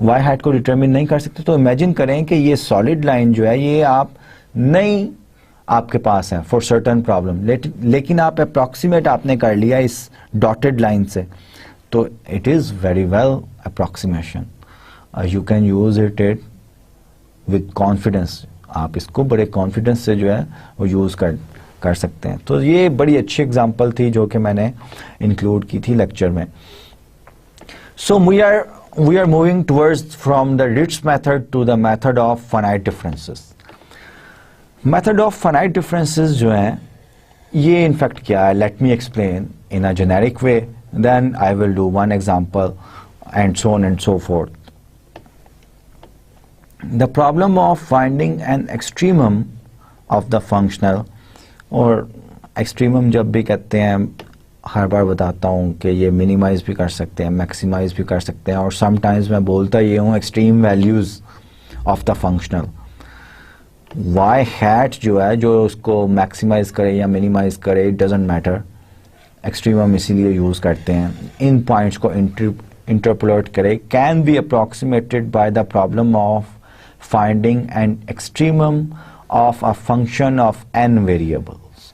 y हैट को डिटरमिन नहीं कर सकते, तो इमेजिन करें कि ये सॉलिड लाइन जो है ये आप नहीं आपके पास है फॉर सर्टन प्रॉब्लम, लेकिन आप अप्रॉक्सीमेट आपने कर लिया इस डॉटेड लाइन से, तो it is very well approximation, you can use it with confidence, आप इसको बड़े कॉन्फिडेंस से जो है वो यूज़ कर सकते हैं। तो ये बड़ी अच्छी एग्जांपल थी जो कि मैंने इंक्लूड की थी लेक्चर में। So we are moving towards from the Ritz method to the method of finite differences. Method of finite differences जो है ये इनफैक्ट क्या है, let me explain in a generic way, then I will do one example and so on and so forth. The problem of finding an extremum of the functional, और extremum जब भी कहते हैं हर बार बताता हूँ कि ये मिनिमाइज भी कर सकते हैं, मैक्सिमाइज भी कर सकते हैं, और समटाइम्स मैं बोलता ये हूँ extreme values of the functional. Y hat जो है जो उसको मैक्सिमाइज करे या मिनिमाइज करे, इट डजेंट मैटर, एक्सट्रीमम इसीलिए यूज़ करते हैं। इन पॉइंट्स को इंटरपोलेट करे, can be approximated by the problem of finding an extremum of a function of n variables।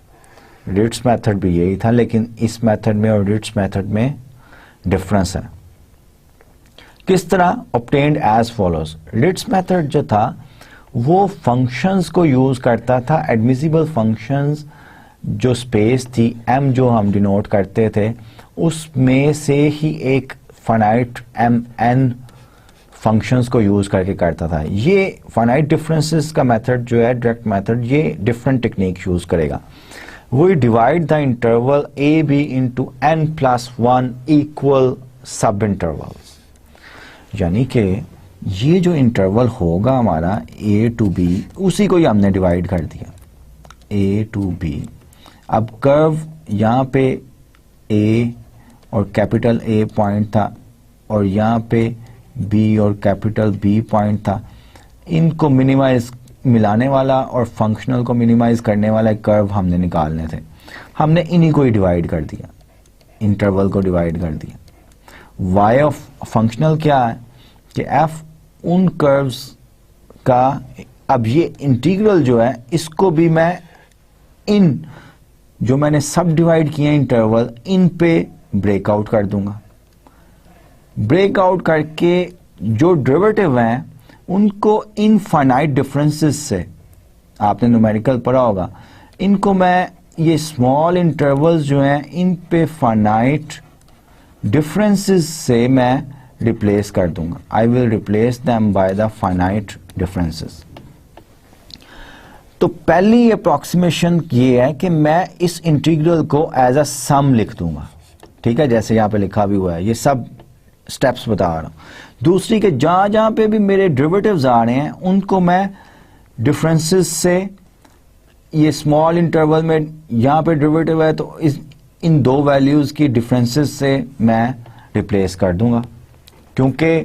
Ritz method भी यही था, लेकिन इस मेथड में और रिट्ज मेथड में डिफरेंस है। किस तरह? obtained as follows। Ritz method जो था वो फंक्शंस को यूज करता था, एडमिसिबल फंक्शंस जो स्पेस थी m जो हम डिनोट करते थे उसमें से ही एक फाइनाइट mn फंक्शंस को यूज करके करता था। ये फाइनाइट डिफरेंसेस का मेथड जो है डायरेक्ट मेथड, ये डिफरेंट टेक्निक यूज करेगा। We divide the interval a b into n+1 equal sub intervals, यानी कि ये जो इंटरवल होगा हमारा a टू b, उसी को ही हमने डिवाइड कर दिया a टू b। अब कर्व यहाँ पे a और कैपिटल A पॉइंट था और यहाँ पे B और कैपिटल B पॉइंट था, इनको मिनिमाइज मिलाने वाला और फंक्शनल को मिनिमाइज करने वाला एक कर्व हमने निकालने थे, हमने इन्हीं को ही डिवाइड कर दिया, इंटरवल को डिवाइड कर दिया। y ऑफ फंक्शनल क्या है कि f उन कर्व्स का, अब ये इंटीग्रल जो है इसको भी मैं इन जो मैंने सब डिवाइड किए इंटरवल इन पे ब्रेकआउट कर दूंगा। ब्रेकआउट करके जो डेरिवेटिव हैं उनको इनफाइनाइट डिफरेंसेस से, आपने न्यूमेरिकल पढ़ा होगा, इनको मैं ये स्मॉल इंटरवल्स जो हैं इन पे फाइनाइट डिफरेंसेस से मैं रिप्लेस कर दूंगा। I will replace them by the finite differences. तो पहली अप्रॉक्सीमेशन ये है कि मैं इस इंटीग्रल को एज अ सम लिख दूंगा, ठीक है, जैसे यहाँ पे लिखा भी हुआ है, ये सब स्टेप्स बता रहा हूँ। दूसरी के जहाँ जहाँ पे भी मेरे डेरिवेटिव्स आ रहे हैं उनको मैं डिफरेंसेस से, ये स्मॉल इंटरवल में यहाँ पे डेरिवेटिव है तो इन दो वैल्यूज की डिफरेंसेस से मैं रिप्लेस कर दूंगा, क्योंकि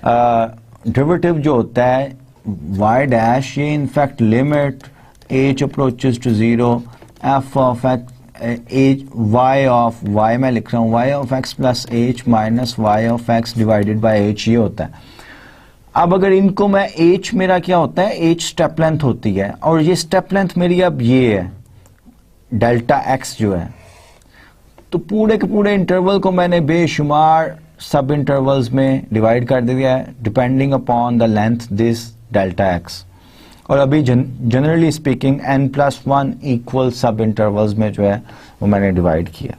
डेरिवेटिव जो होता है y डैश, ये in fact limit h approaches to 0 f of x y of y मैं लिख रहा हूँ y of x plus h minus y of x divided by h, ये होता है। अब अगर इनको मैं h मेरा क्या होता है, h स्टेप लेंथ होती है, और ये स्टेप लेंथ मेरी अब ये है डेल्टा x जो है, तो पूरे के पूरे इंटरवल को मैंने बेशुमार सब इंटरवल्स में डिवाइड कर दिया है depending upon the length this delta x। और अभी generally speaking n+1 equal sub intervals में जो है वो मैंने डिवाइड किया।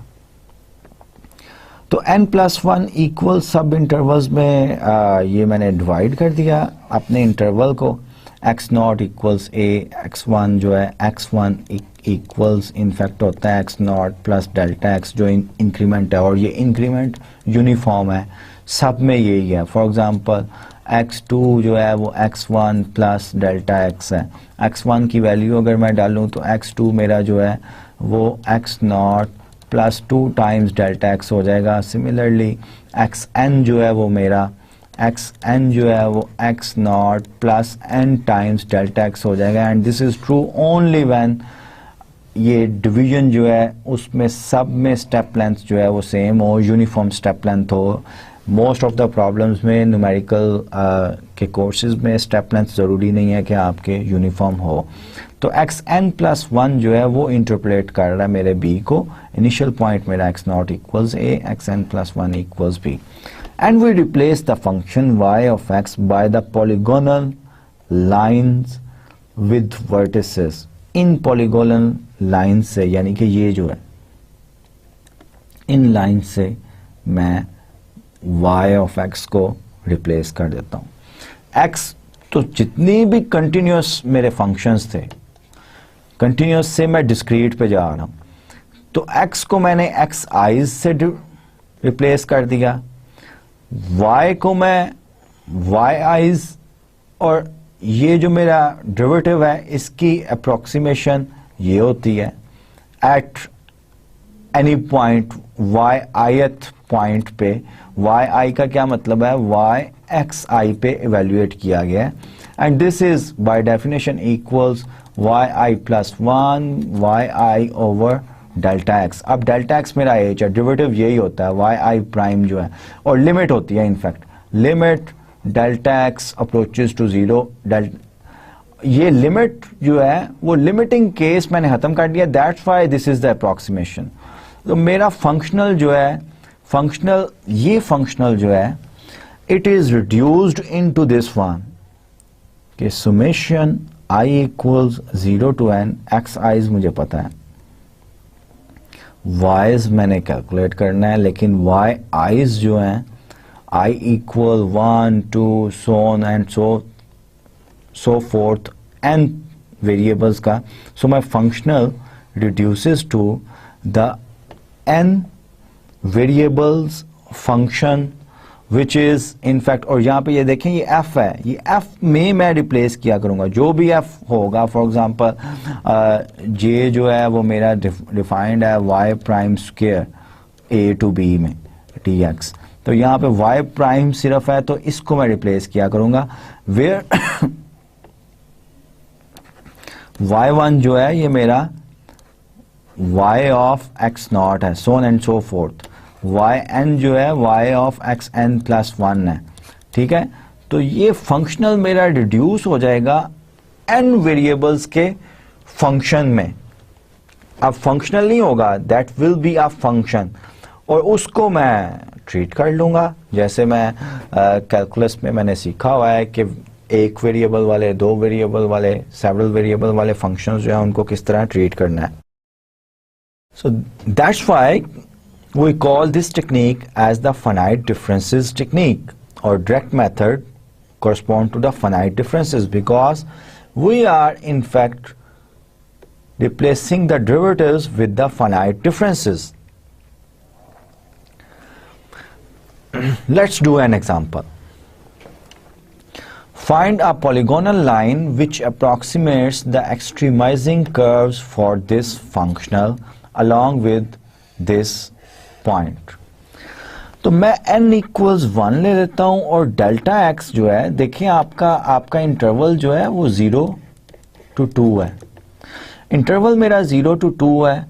तो n+1 इक्वल सब इंटरवल्स में ये मैंने डिवाइड कर दिया अपने इंटरवल को। x0 इक्वल्स a, x1 जो है x1 इक्वल्स इनफैक्ट होता है x0 प्लस डेल्टा x जो इंक्रीमेंट है, और ये इंक्रीमेंट यूनिफॉर्म है, सब में यही है। फॉर एग्जांपल x2 जो है वो x1 प्लस डेल्टा x है, x1 की वैल्यू अगर मैं डालूं तो x2 मेरा जो है वो x0 plus 2 times delta x हो जाएगा। सिमिलरली xn जो है वो मेरा xn जो है वो x0 plus n times delta x हो जाएगा। And this is true only when ये डिवीजन जो है उसमें सब में स्टेप लेंथ जो है वो सेम हो, यूनिफॉर्म स्टेप लेंथ हो, मोस्ट ऑफ द प्रॉब्लम्स में न्यूमेरिकल के कोर्सेज में स्टेप लेंथ ज़रूरी नहीं है कि आपके यूनिफॉर्म हो। तो xn+1 जो है वो इंटरप्रेट कर रहा है मेरे b को, इनिशियल पॉइंट मेरा x0 equals a, xn+1 equals b, and we replace the function y of x by the polygonal lines with vertices. इन पॉलीगोनल लाइन से, यानी कि ये जो है इन लाइन से मैं y ऑफ x को रिप्लेस कर देता हूं। x तो जितनी भी कंटिन्यूस मेरे फंक्शंस थे, कंटिन्यूस से मैं डिस्क्रीट पे जा रहा हूं, तो x को मैंने x आइज से रिप्लेस कर दिया, y को मैं y आइज, और ये जो मेरा डेरिवेटिव है इसकी अप्रोक्सीमेशन ये होती है at any point y ith point पे। y i का क्या मतलब है, y x i पे इवेल्युएट किया गया है, and this is by definition equals y i+1 y i over delta x। अब डेल्टा x मेरा h है, डेरिवेटिव यही होता है y i प्राइम जो है, और लिमिट होती है in fact, limit delta x approaches to 0। ये लिमिट जो है वो लिमिटिंग केस मैंने खत्म कर दिया, that's why this is the approximation. तो मेरा फंक्शनल जो है, ये फंक्शनल जो है it is reduced into this one कि summation i equals 0 to n, x i's मुझे पता है, y's मैंने कैलकुलेट करना है, लेकिन y i's जो हैं i इक्वल 1 2 so on and so forth n variables का। So my functional reduces to the n variables function which is in fact, और यहाँ पे ये देखें ये f है, ये f में मैं रिप्लेस किया करूंगा जो भी f होगा। फॉर एग्जांपल j जो है वो मेरा डिफाइंड है y prime square a to b में dx, तो यहाँ पे y प्राइम सिर्फ है तो इसको मैं रिप्लेस किया करूंगा, वेयर y1 जो है ये मेरा y ऑफ x0 है, so on and so forth। yn जो है y ऑफ xn+1 है, ठीक है। तो ये फंक्शनल मेरा रिड्यूस हो जाएगा n वेरिएबल्स के फंक्शन में। अब फंक्शनल नहीं होगा, that will be a function, और उसको मैं ट्रीट कर लूंगा जैसे मैं कैलकुलस में मैंने सीखा हुआ है कि एक वेरिएबल वाले, दो वेरिएबल वाले, सेवरल वेरिएबल वाले फंक्शंस जो है उनको किस तरह ट्रीट करना है। So that's why we call this technique as the finite differences technique, or direct method correspond to the finite differences, because we are in fact replacing the derivatives with the finite differences. Let's do an example. Find a polygonal line which approximates the extremizing curves for this functional along with this point. तो मैं n equals 1 ले लेता हूं, और delta x जो है, देखिए आपका इंटरवल जो है वो 0 to 2 है, इंटरवल मेरा 0 to 2 है,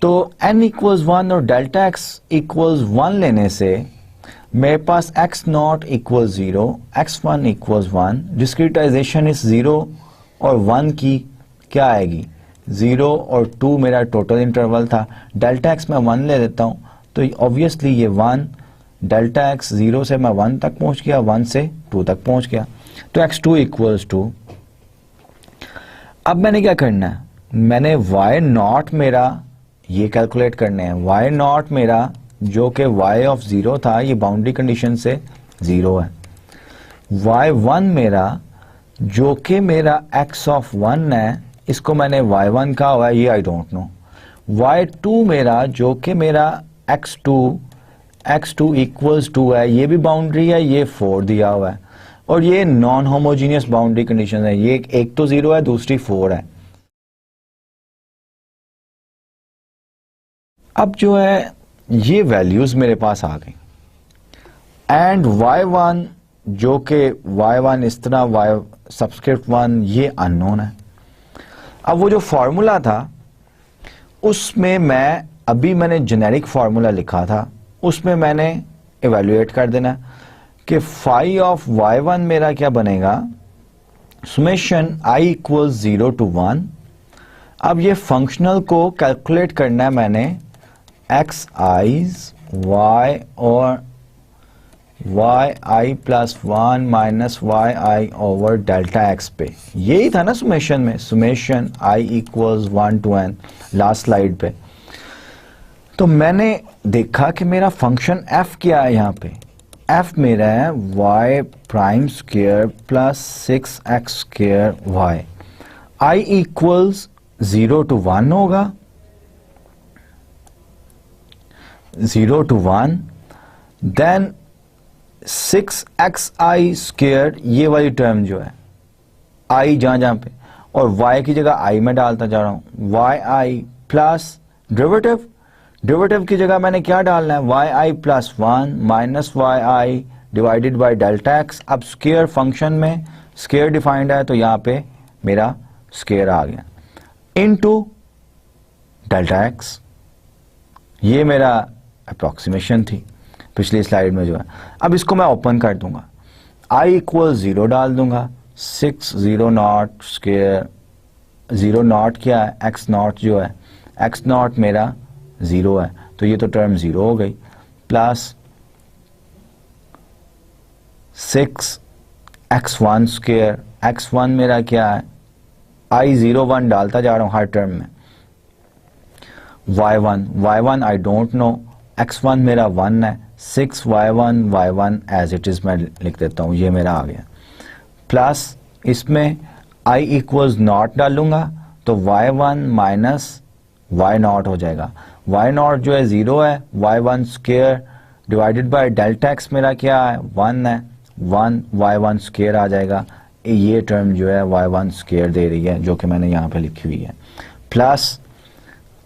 तो n इक्वल्स 1 और डेल्टा x इक्वल्स 1 लेने से मेरे पास x0 equals 0, x1 equals 1, discretization इस 0 और 1 की क्या आएगी, 0 और 2 मेरा टोटल इंटरवल था, डेल्टा x मैं 1 ले लेता हूं, तो ऑब्वियसली ये 1, डेल्टा x 0 से मैं 1 तक पहुंच गया, 1 से 2 तक पहुंच गया, तो x2 इक्वल्स 2। अब मैंने क्या करना है, मैंने y0 मेरा ये कैलकुलेट करने हैं, y0 मेरा जो कि y ऑफ 0 था, ये बाउंड्री कंडीशन से 0 है, y1 मेरा जो कि मेरा x ऑफ 1 है, इसको मैंने y1 कहा हुआ है, ये आई डोंट नो, y2 मेरा जो कि मेरा x2 इक्वल्स 2 है, ये भी बाउंड्री है, ये 4 दिया हुआ है, और ये नॉन होमोजीनियस बाउंड्री कंडीशन है, ये एक तो 0 है, दूसरी 4 है। अब जो है ये वैल्यूज मेरे पास आ गई, एंड y1 जो कि y1 इस तरह, y सबस्क्रिप्ट 1 ये अननोन है। अब वो जो फॉर्मूला था उसमें मैंने जेनेरिक फार्मूला लिखा था, उसमें मैंने इवेल्युएट कर देना है कि फाई ऑफ y1 मेरा क्या बनेगा, सुमेशन i इक्वल्स 0 to 1। अब ये फंक्शनल को कैलकुलेट करना है मैंने एक्स आईज y और y plus 1 minus y i over delta x पे। यही था ना सुमेशन में, summation i equals 1 to n last slide पे। तो मैंने देखा कि मेरा फंक्शन f क्या है, यहाँ पे f मेरा है y prime square plus 6x square y। i equals 0 to 1 होगा, 0 to 1, देन 6xi स्क्वायर, ये वाली टर्म जो है i जहां पे, और y की जगह i में डालता जा रहा हूं, yi प्लस डेरिवेटिव की जगह मैंने क्या डालना है, yi plus 1 minus yi divided by delta x। अब स्क्वायर फंक्शन में स्क्वायर डिफाइंड है तो यहाँ पे मेरा स्क्वायर आ गया इनटू डेल्टा x। ये मेरा अप्रोक्सीमेशन थी पिछली स्लाइड में जो है। अब इसको मैं ओपन कर दूंगा, i इक्वल 0 डाल दूंगा, 6 0 नॉट स्क्वायर, 0 नॉट क्या है, x नॉट जो है, x नॉट मेरा 0 है तो ये तो टर्म 0 हो गई, प्लस 6 x1 स्क्वायर, x1 मेरा क्या है, i 0 1 डालता जा रहा हूं हर टर्म में, y1 I don't know, x1 मेरा 1 है, 6y1 एज इट इज मैं लिख देता हूं, ये मेरा आ गया, प्लस इसमें i इक्वल्स नॉट डालूंगा तो y1 माइनस y नॉट हो जाएगा, y नॉट जो है 0 है, y1 square divided by delta x मेरा क्या है, 1 है, 1 y1 स्क्वायर आ जाएगा। ये टर्म जो है y1 स्क्वायर दे रही है जो कि मैंने यहाँ पे लिखी हुई है, प्लस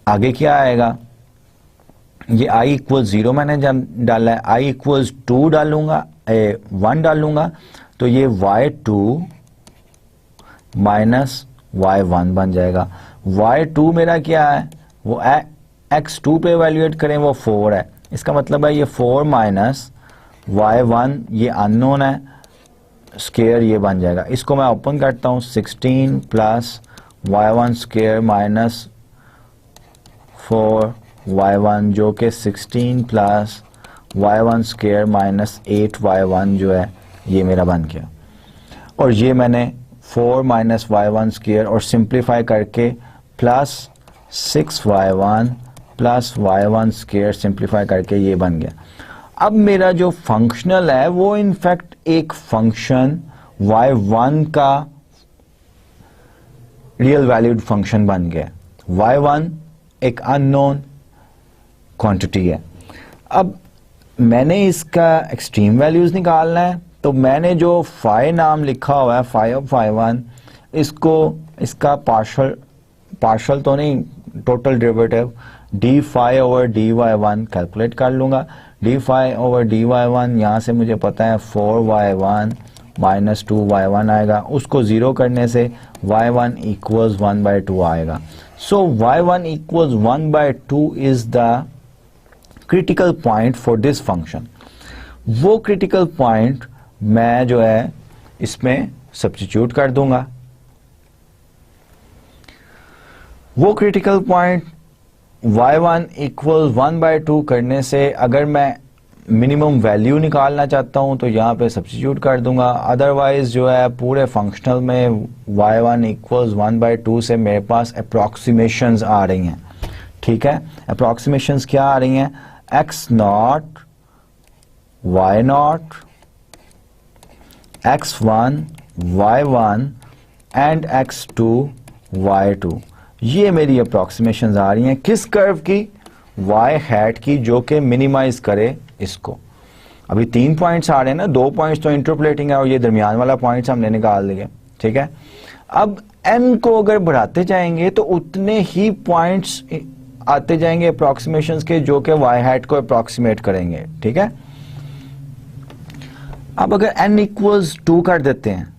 आगे क्या आएगा, ये i इक्वल 0 मैंने जब डाला है, i इक्वल 2 डालूंगा, 1 डालूंगा तो ये y2 माइनस y1 बन जाएगा। y2 मेरा क्या है, वो x2 पे इवेल्युएट करें वो 4 है, इसका मतलब है ये 4 माइनस y1, ये अननोन है, स्क्वायर ये बन जाएगा। इसको मैं ओपन करता हूँ, 16 plus y1 square minus 4 y1 जो कि 16 plus y1 square minus 8 y1 जो है ये मेरा बन गया, और ये मैंने 4 माइनस y1 स्क्वायर और सिंप्लीफाई करके plus 6y1 plus y1 square simplify करके ये बन गया। अब मेरा जो फंक्शनल है वो इनफैक्ट एक फंक्शन y1 का रियल वैल्यूड फंक्शन बन गया, y1 एक अननोन क्वांटिटी है। अब मैंने इसका एक्सट्रीम वैल्यूज निकालना है तो मैंने जो फाई नाम लिखा हुआ है, फाई ऑफ y1, इसको इसका पार्शल तो नहीं, total derivative d phi over d y1 calculate कर लूंगा। D phi over d y1 यहाँ से मुझे पता है 4y1 माइनस 2y1 आएगा, उसको 0 करने से y1 इक्वल्स 1/2 आएगा। सो y1 equals 1/2 is the critical point for this function. वो क्रिटिकल पॉइंट मैं जो है इसमें सब्स्टिट्यूट कर दूंगा। वो क्रिटिकल पॉइंट y1 इक्वल 1/2 करने से अगर मैं मिनिमम वैल्यू निकालना चाहता हूं तो यहाँ पे सब्स्टिट्यूट कर दूंगा, अदरवाइज जो है पूरे फंक्शनल में y1 इक्वल्स 1/2 से मेरे पास अप्रॉक्सीमेशंस आ रही हैं। ठीक है, अप्रॉक्सीमेशंस क्या आ रही हैं, x not y not x1 y1 and x2 y2, ये मेरी अप्रॉक्सीमेशंस आ रही हैं किस कर्व की, y हैट की, जो कि मिनिमाइज करे इसको। अभी 3 पॉइंट्स आ रहे हैं ना, 2 पॉइंट्स तो इंटरपोलेटिंग है और ये दरमियान वाला पॉइंट्स हमने निकाल दिए। ठीक है, अब n को अगर बढ़ाते जाएंगे तो उतने ही पॉइंट्स आते जाएंगे अप्रॉक्सीमेशंस के जो कि y हैट को अप्रॉक्सीमेट करेंगे। ठीक है, अब अगर n इक्वल्स 2 कर देते हैं,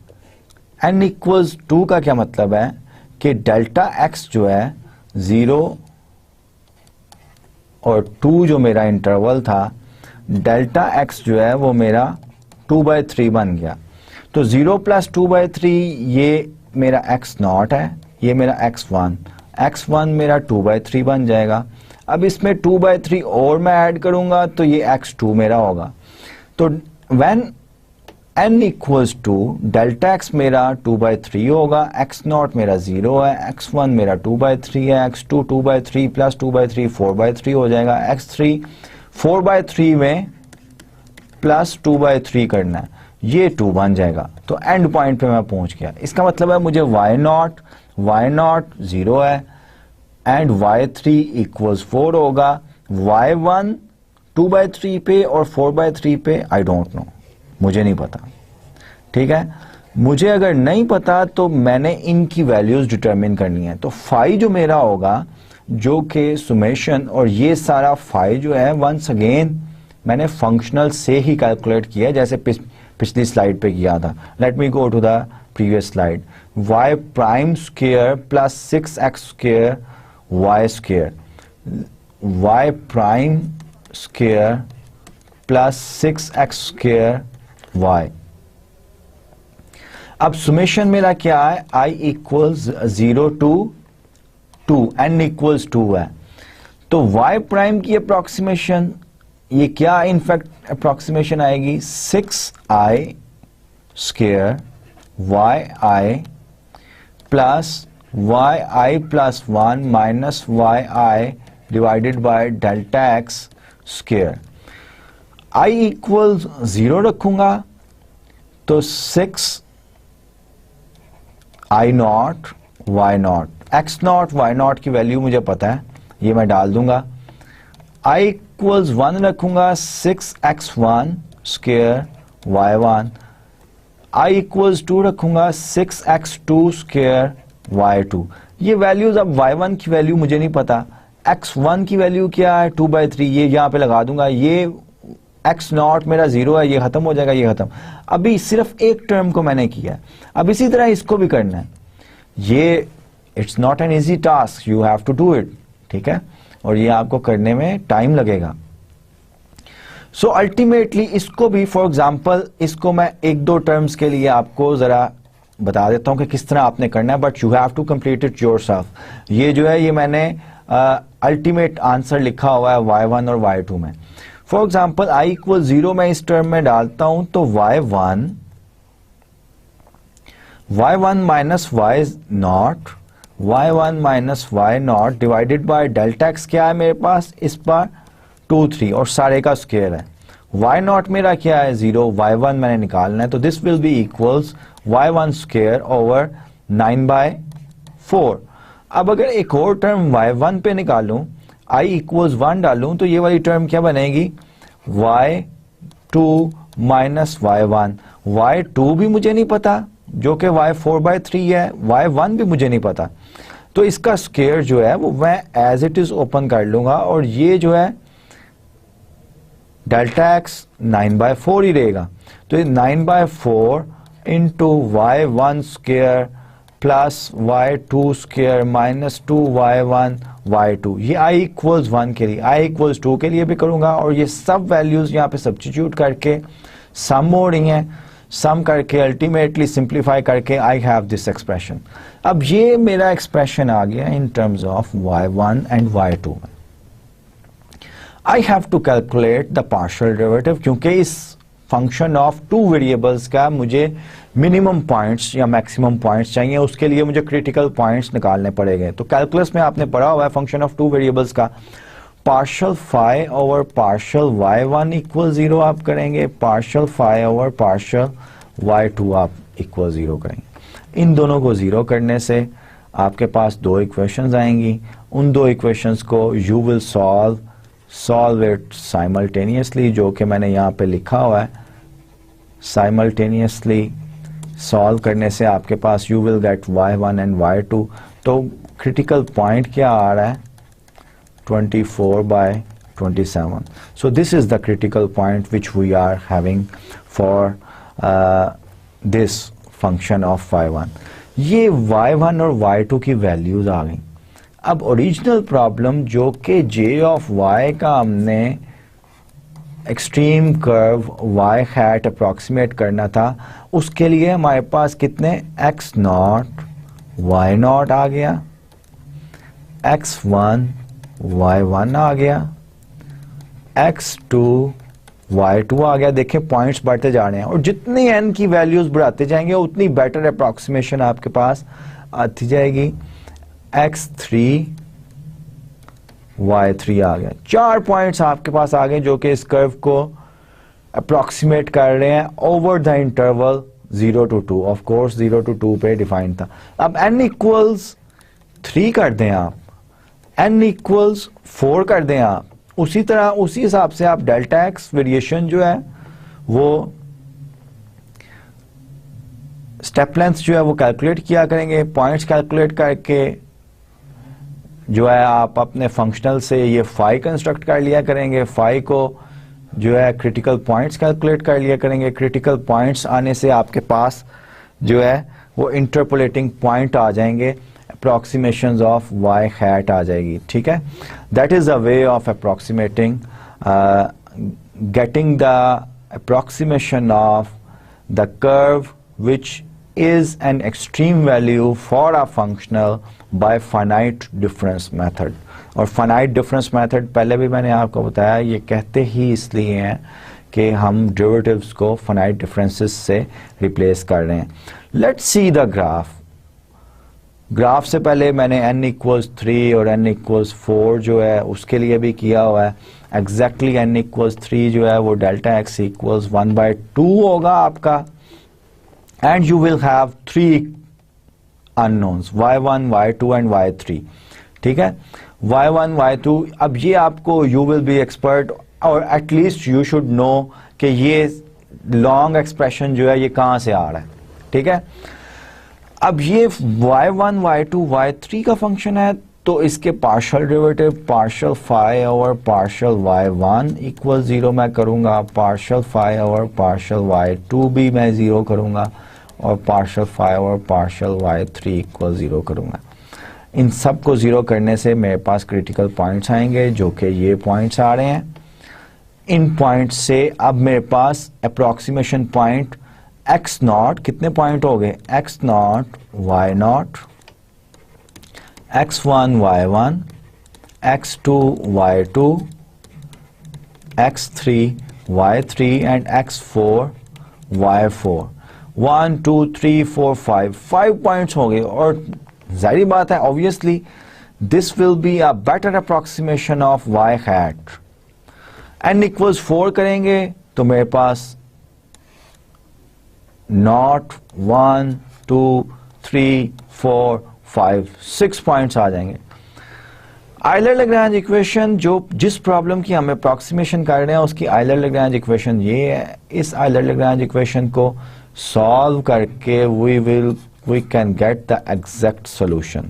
n इक्वल्स 2 का क्या मतलब है कि डेल्टा x जो है 0 और 2 जो मेरा इंटरवल था, डेल्टा एक्स जो है वो मेरा 2/3 बन गया। तो 0 + 2/3 ये मेरा x0 है, ये मेरा x1 मेरा 2/3 बन जाएगा। अब इसमें 2/3 और मैं ऐड करूंगा तो ये x2 मेरा होगा। तो when n equals two delta x मेरा 2/3 होगा, x0 मेरा 0 है, x1 मेरा 2/3 है, x2 2/3 + 2/3 4/3 हो जाएगा, x3 4/3 में प्लस 2/3 करना है, ये 2 बन जाएगा। तो एंड पॉइंट पे मैं पहुंच गया। इसका मतलब है मुझे y0 0 है एंड y3 इक्वल्स 4 होगा, y1 2/3 पे और 4/3 पे आई डोंट नो, मुझे नहीं पता। ठीक है, मुझे अगर नहीं पता तो मैंने इनकी वैल्यूज डिटरमिन करनी है। तो फाई जो मेरा होगा, जो कि सुमेशन, और ये सारा फाई जो है वंस अगेन मैंने फंक्शनल से ही कैलकुलेट किया जैसे पिछली स्लाइड पे किया था। Let me go to the previous slide. y prime square plus 6x square y square, y prime square plus 6x square y। अब सुमेशन मेरा क्या है, i equals 0 to 2, n equals 2 है। तो y प्राइम की अप्रोक्सीमेशन, ये क्या in fact approximation आएगी, 6i square yi plus yi plus 1 minus yi divided by delta x square. i equals 0 रखूंगा तो 6 i0 y0, x0 y0 की वैल्यू मुझे पता है, ये मैं डाल दूंगा। i इक्वल्स 1 रखूंगा, 6x1 square y1, i equals 2 रखूंगा, 6x2 स्क्वायर y2। ये वैल्यूज, अब y1 की वैल्यू मुझे नहीं पता, x1 की वैल्यू क्या है 2/3, ये यहाँ पे लगा दूंगा। ये x0 मेरा 0 है, ये खत्म हो जाएगा, ये खत्म। अभी सिर्फ एक टर्म को मैंने किया है, अब इसी तरह इसको भी करना है। ये it's not an easy task, you have to do it. ठीक है, और ये आपको करने में टाइम लगेगा। सो अल्टीमेटली इसको भी, फॉर एग्जाम्पल, इसको मैं 1-2 टर्म्स के लिए आपको जरा बता देता हूं कि किस तरह आपने करना है, but you have to complete it yourself. ये जो है, ये मैंने अल्टीमेट आंसर लिखा हुआ है y1 और y2 में। फॉर एग्जाम्पल i इक्वल 0 मैं इस टर्म में डालता हूं तो y1 minus y0 divided by delta x क्या है मेरे पास इस बार 2, 3 और सारे का स्क्वायर है। y0 मेरा क्या है 0, y1 मैंने निकालना है, तो this will be equals y1 square over 9/4। अब अगर एक और टर्म y1 पे निकालूं, i इक्वल्स 1 डालूं, तो ये वाली टर्म क्या बनेगी, y2 माइनस y1। y2 भी मुझे नहीं पता, जो कि y4/3 है, y1 भी मुझे नहीं पता, तो इसका स्क्वायर जो है वो मैं एज इट इज ओपन कर लूंगा, और ये जो है डेल्टा एक्स 9/4 ही रहेगा। तो ये 9/4 into y1 square plus y2 square minus 2y1 y2, ये i इक्वल्स 1 के लिए, i इक्वल्स 2 के लिए भी करूंगा, और ये सब वैल्यूज यहाँ पे सब्स्टिट्यूट करके सम हो रही हैं, सम करके अल्टीमेटली सिंप्लीफाई करके आई हैव दिस एक्सप्रेशन। अब ये मेरा एक्सप्रेशन आ गया इन terms of y1 and y2 में। I have to calculate the partial derivative, क्योंकि इस फंक्शन ऑफ 2 वेरिएबल्स का मुझे मिनिमम पॉइंट्स या मैक्सिमम पॉइंट्स चाहिए, उसके लिए मुझे क्रिटिकल पॉइंट्स निकालने पड़ेंगे। तो कैलकुलस में आपने पढ़ा हुआ है फंक्शन ऑफ 2 वेरिएबल्स का partial phi over partial y1 equal 0 आप करेंगे, partial phi over partial y2 आप इक्वल 0 करेंगे। इन दोनों को 0 करने से आपके पास 2 इक्वेशंस आएंगी। उन 2 इक्वेशंस को you will solve it simultaneously, जो कि मैंने यहाँ पे लिखा हुआ है। साइमल्टेनियसली सॉल्व करने से आपके पास you will get y1 and y2। तो क्रिटिकल पॉइंट क्या आ रहा है 24/27। So this is the critical point which we are having for this function of y1। ये y1 और y2 की वैल्यूज आ गई। अब ओरिजिनल प्रॉब्लम जो कि j ऑफ y का हमने extreme curve y hat approximate करना था, उसके लिए हमारे पास कितने x नॉट y नॉट आ गया, x1 y1 आ गया, x2 y2 आ गया। देखें पॉइंट्स बढ़ते जा रहे हैं और जितनी n की वैल्यूज बढ़ाते जाएंगे उतनी बेटर अप्रॉक्सीमेशन आपके पास आती जाएगी। x3 y3 आ गया। 4 पॉइंट्स आपके पास आ गए जो कि इस कर्व को अप्रॉक्सीमेट कर रहे हैं over the interval 0 to 2। Of course 0 to 2 पे डिफाइन था। अब n इक्वल्स 3 कर दें आप, n इक्वल्स 4 कर दें आप, उसी तरह उसी हिसाब से आप डेल्टा एक्स वेरिएशन जो है वो स्टेप लेंथ जो है वो कैलकुलेट किया करेंगे। पॉइंट्स कैलकुलेट करके जो है आप अपने फंक्शनल से ये फाई कंस्ट्रक्ट कर लिया करेंगे। फाई को जो है क्रिटिकल पॉइंट्स कैलकुलेट कर लिया करेंगे। क्रिटिकल पॉइंट्स आने से आपके पास जो है वो इंटरपोलेटिंग पॉइंट आ जाएंगे, अप्रॉक्सीमेशंस ऑफ y हैट आ जाएगी। ठीक है, that is a way of approximating getting the approximation of the curve which is an extreme value for a functional by finite difference method। और finite difference method पहले भी मैंने आपको बताया, ये कहते ही इसलिए हैं कि हम derivatives को finite differences से replace कर रहे हैं। Let's see the graph। Graph से पहले मैंने n equals 3 और n equals 4 जो है उसके लिए भी किया हुआ है। Exactly n equals 3 जो है वो delta x equals 1/2 होगा आपका, and you will have 3 unknowns y1 y2 and y3। ठीक है, y1 y2, अब ये आपको you will be expert और at least you should know कि ये लॉन्ग एक्सप्रेशन जो है ये कहां से आ रहा है। ठीक है, अब ये y1 y2 y3 का फंक्शन है तो इसके partial derivative partial phi over partial y1 equal 0 मैं करूंगा, partial phi over partial y2 भी मैं 0 करूंगा और partial phi over partial y3 equal 0 करूंगा। इन सब को 0 करने से मेरे पास क्रिटिकल पॉइंट्स आएंगे जो कि ये पॉइंट्स आ रहे हैं। इन पॉइंट्स से अब मेरे पास अप्रॉक्सीमेशन पॉइंट x नॉट कितने पॉइंट हो गए, x not y not, x1 y1, x2 y2, x3 y3 and x4 y4। 1 2 3 4 5 points हो गए और जाहिर बात है obviously this will be a better approximation of y hat. n equals 4 करेंगे तो मेरे पास नॉट 1 2 3 4 5 6 पॉइंट्स आ जाएंगे। आयलर-लैग्रेंज इक्वेशन जो जिस प्रॉब्लम की हम अप्रॉक्सीमेशन कर रहे हैं उसकी आयलर-लैग्रेंज इक्वेशन ये है। इस आयलर-लैग्रेंज इक्वेशन को सॉल्व करके we can get the exact solution।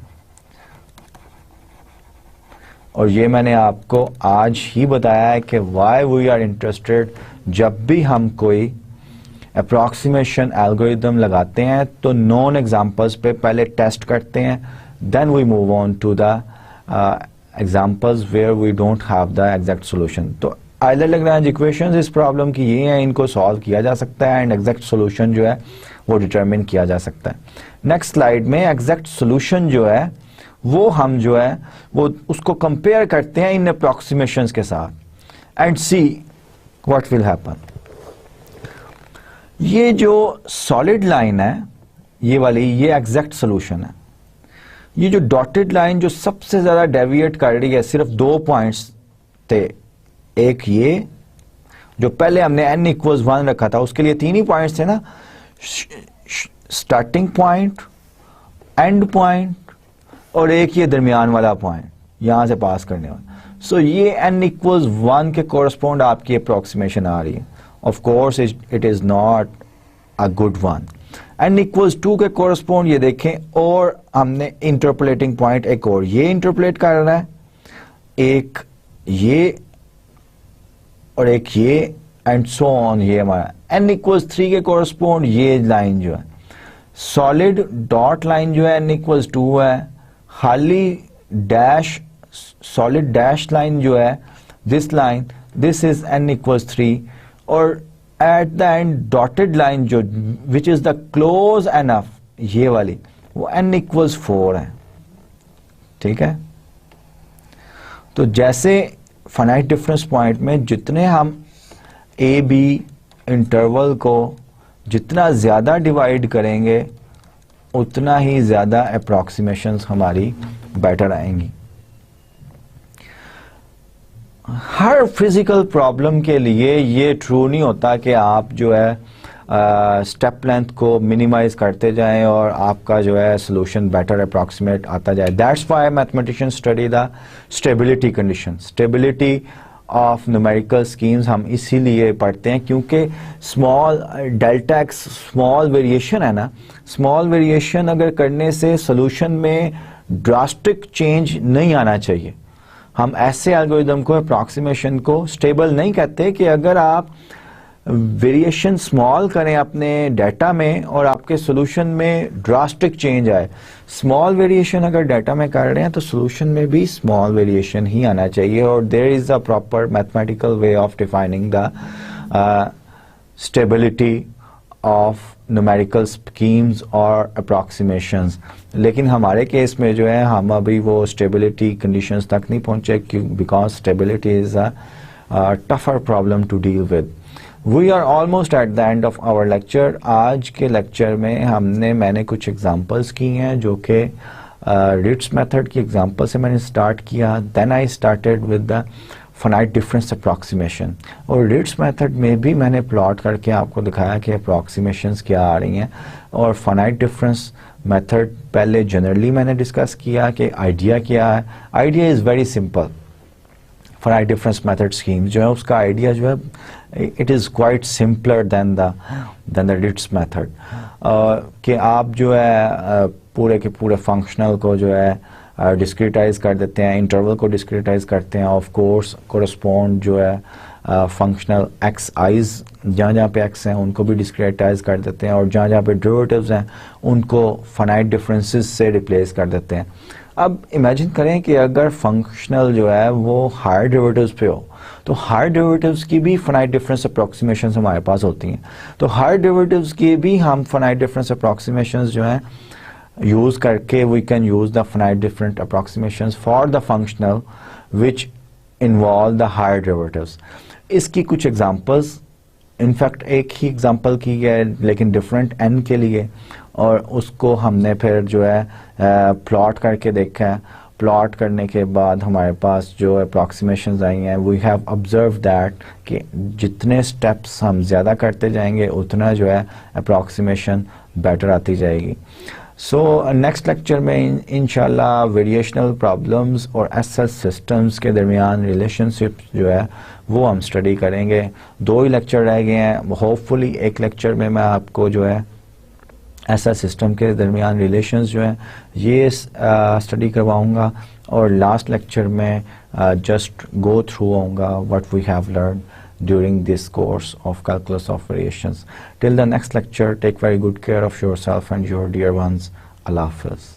और ये मैंने आपको आज ही बताया है कि why we are interested। जब भी हम कोई अप्रॉक्सीमेशन एल्गोरिथम लगाते हैं तो नॉन एग्जाम्पल्स पे पहले टेस्ट करते हैं, then we move on to the examples where we don't have the exact solution. तो आयलर-लैग्रेंज इक्वेशंस इस प्रॉब्लम की ये हैं, इनको सॉल्व किया जा सकता है एंड एग्जैक्ट सोल्यूशन जो है वो डिटरमिन किया जा सकता है। नेक्स्ट स्लाइड में एग्जैक्ट सोल्यूशन जो है वो हम जो है वो उसको कंपेयर करते हैं इन अप्रॉक्सीमेशंस के साथ and see what will happen. ये जो सॉलिड लाइन है ये वाली, ये एग्जैक्ट सोल्यूशन है। ये जो डॉटेड लाइन जो सबसे ज्यादा डेविएट कर रही है, सिर्फ 2 पॉइंट्स थे, एक ये जो पहले हमने n इक्वल्स 1 रखा था उसके लिए 3 ही पॉइंट्स थे ना, स्टार्टिंग पॉइंट, एंड पॉइंट और एक ये दरमियान वाला पॉइंट यहां से पास करने वाला। सो ये n इक्वल्स 1 के कोरस्पॉन्ड आपकी अप्रॉक्सीमेशन आ रही है। Of course it is not a good one. n equals 2 के कोरस्पॉन्ड ये देखें और हमने इंटरपोलेटिंग पॉइंट एक और ये इंटरपोलेट कर रहा है, एक ये और एक ये एंड सो ऑन। ये हमारा n इक्वल्स 3 के कोरस्पॉन्ड ये लाइन जो है सॉलिड डॉट लाइन जो है n इक्वल्स 2 है, खाली डैश सॉलिड डैश लाइन जो है this line this is n equals 3, और at the end dotted line जो which is the close enough, ये वाली, वो n इक्वल्स 4 है। ठीक है, तो जैसे फाइनाइट डिफरेंस पॉइंट में जितने हम ए बी इंटरवल को जितना ज्यादा डिवाइड करेंगे उतना ही ज्यादा अप्रॉक्सीमेशंस हमारी बेटर आएंगी। हर फिजिकल प्रॉब्लम के लिए ये ट्रू नहीं होता कि आप जो है स्टेप लेंथ को मिनिमाइज करते जाएं और आपका जो है सोल्यूशन बेटर अप्रॉक्सीमेट आता जाए। That's why mathematicians study the stability condition, stability of numerical schemes हम इसीलिए पढ़ते हैं क्योंकि small delta x small variation है ना, स्मॉल वेरिएशन अगर करने से सोल्यूशन में ड्रास्टिक चेंज नहीं आना चाहिए। हम ऐसे एल्गोरिदम को, अप्रॉक्सीमेशन को स्टेबल नहीं कहते कि अगर आप वेरिएशन स्मॉल करें अपने डाटा में और आपके सॉल्यूशन में ड्रास्टिक चेंज आए। स्मॉल वेरिएशन अगर डाटा में कर रहे हैं तो सॉल्यूशन में भी स्मॉल वेरिएशन ही आना चाहिए, और there is a proper mathematical way of defining the stability of numerical schemes और अप्रॉक्सीमेशंस। लेकिन हमारे केस में जो है हम अभी वो स्टेबिलिटी कंडीशंस तक नहीं पहुंचे because stability is a tougher problem to deal with. We are almost at the end of our lecture. आज के लेक्चर में मैंने कुछ एग्जांपल्स की हैं जो कि रिट्स मेथड की एग्जांपल से मैंने स्टार्ट किया। Then I started with the finite difference approximation, और रिट्स मेथड में भी मैंने प्लॉट करके आपको दिखाया कि अप्रॉक्सीमेशंस क्या आ रही हैं। और फाइनाइट डिफरेंस मेथड पहले जनरली मैंने डिस्कस किया कि आइडिया क्या है। Idea is very simple. Finite difference method scheme जो है उसका आइडिया जो है it is quite simpler than the Ritz method, कि आप जो है पूरे के पूरे फंक्शनल को जो है डिस्क्रिटाइज कर देते हैं, इंटरवल को डिस्क्रिटाइज करते हैं, ऑफ कोर्स कोरस्पॉन्ड जो है फंक्शनल एक्स आइज जहाँ जहाँ पे एक्स हैं उनको भी डिस्क्रिटाइज कर देते हैं, और जहाँ जहाँ पे डेरिवेटिव्स हैं उनको फाइनाइट डिफरेंसेस से रिप्लेस कर देते हैं। अब इमेजिन करें कि अगर फंक्शनल जो है वो हायर डेरिवेटिव्स पे हो तो हायर डेरिवेटिव्स की भी फाइनाइट डिफरेंस अप्रॉक्सीमेशंस हमारे पास होती हैं। तो हायर डेरिवेटिव्स की भी हम फाइनाइट डिफरेंस अप्रॉक्सीमेशंस जो हैं यूज करके we can use the finite different approximations for the functional which involve the higher derivatives. इसकी कुछ एग्जांपल्स, इनफैक्ट एक ही एग्जांपल की है लेकिन डिफरेंट n के लिए, और उसको हमने फिर जो है प्लॉट करके देखा है। प्लॉट करने के बाद हमारे पास जो अप्रॉक्सीमेशंस आई हैं, वी हैव ऑब्जर्व दैट कि जितने स्टेप्स हम ज़्यादा करते जाएंगे उतना जो है अप्रॉक्सीमेशन बेटर आती जाएगी। सो नेक्स्ट लेक्चर में इंशाल्लाह वेरिएशनल प्रॉब्लम्स और एसएस सिस्टम्स के दरमियान रिलेशनशिप जो है वो हम स्टडी करेंगे। 2 ही लेक्चर रह गए हैं। होपफुली एक लेक्चर में मैं आपको जो है ऐसा सिस्टम के दरमियान रिलेशंस जो है ये स्टडी करवाऊंगा, और लास्ट लेक्चर में जस्ट गो थ्रू होऊंगा what we have learn during this course of calculus of variations. Till the next lecture, take very good care of yourself and your dear ones. Allah Hafiz.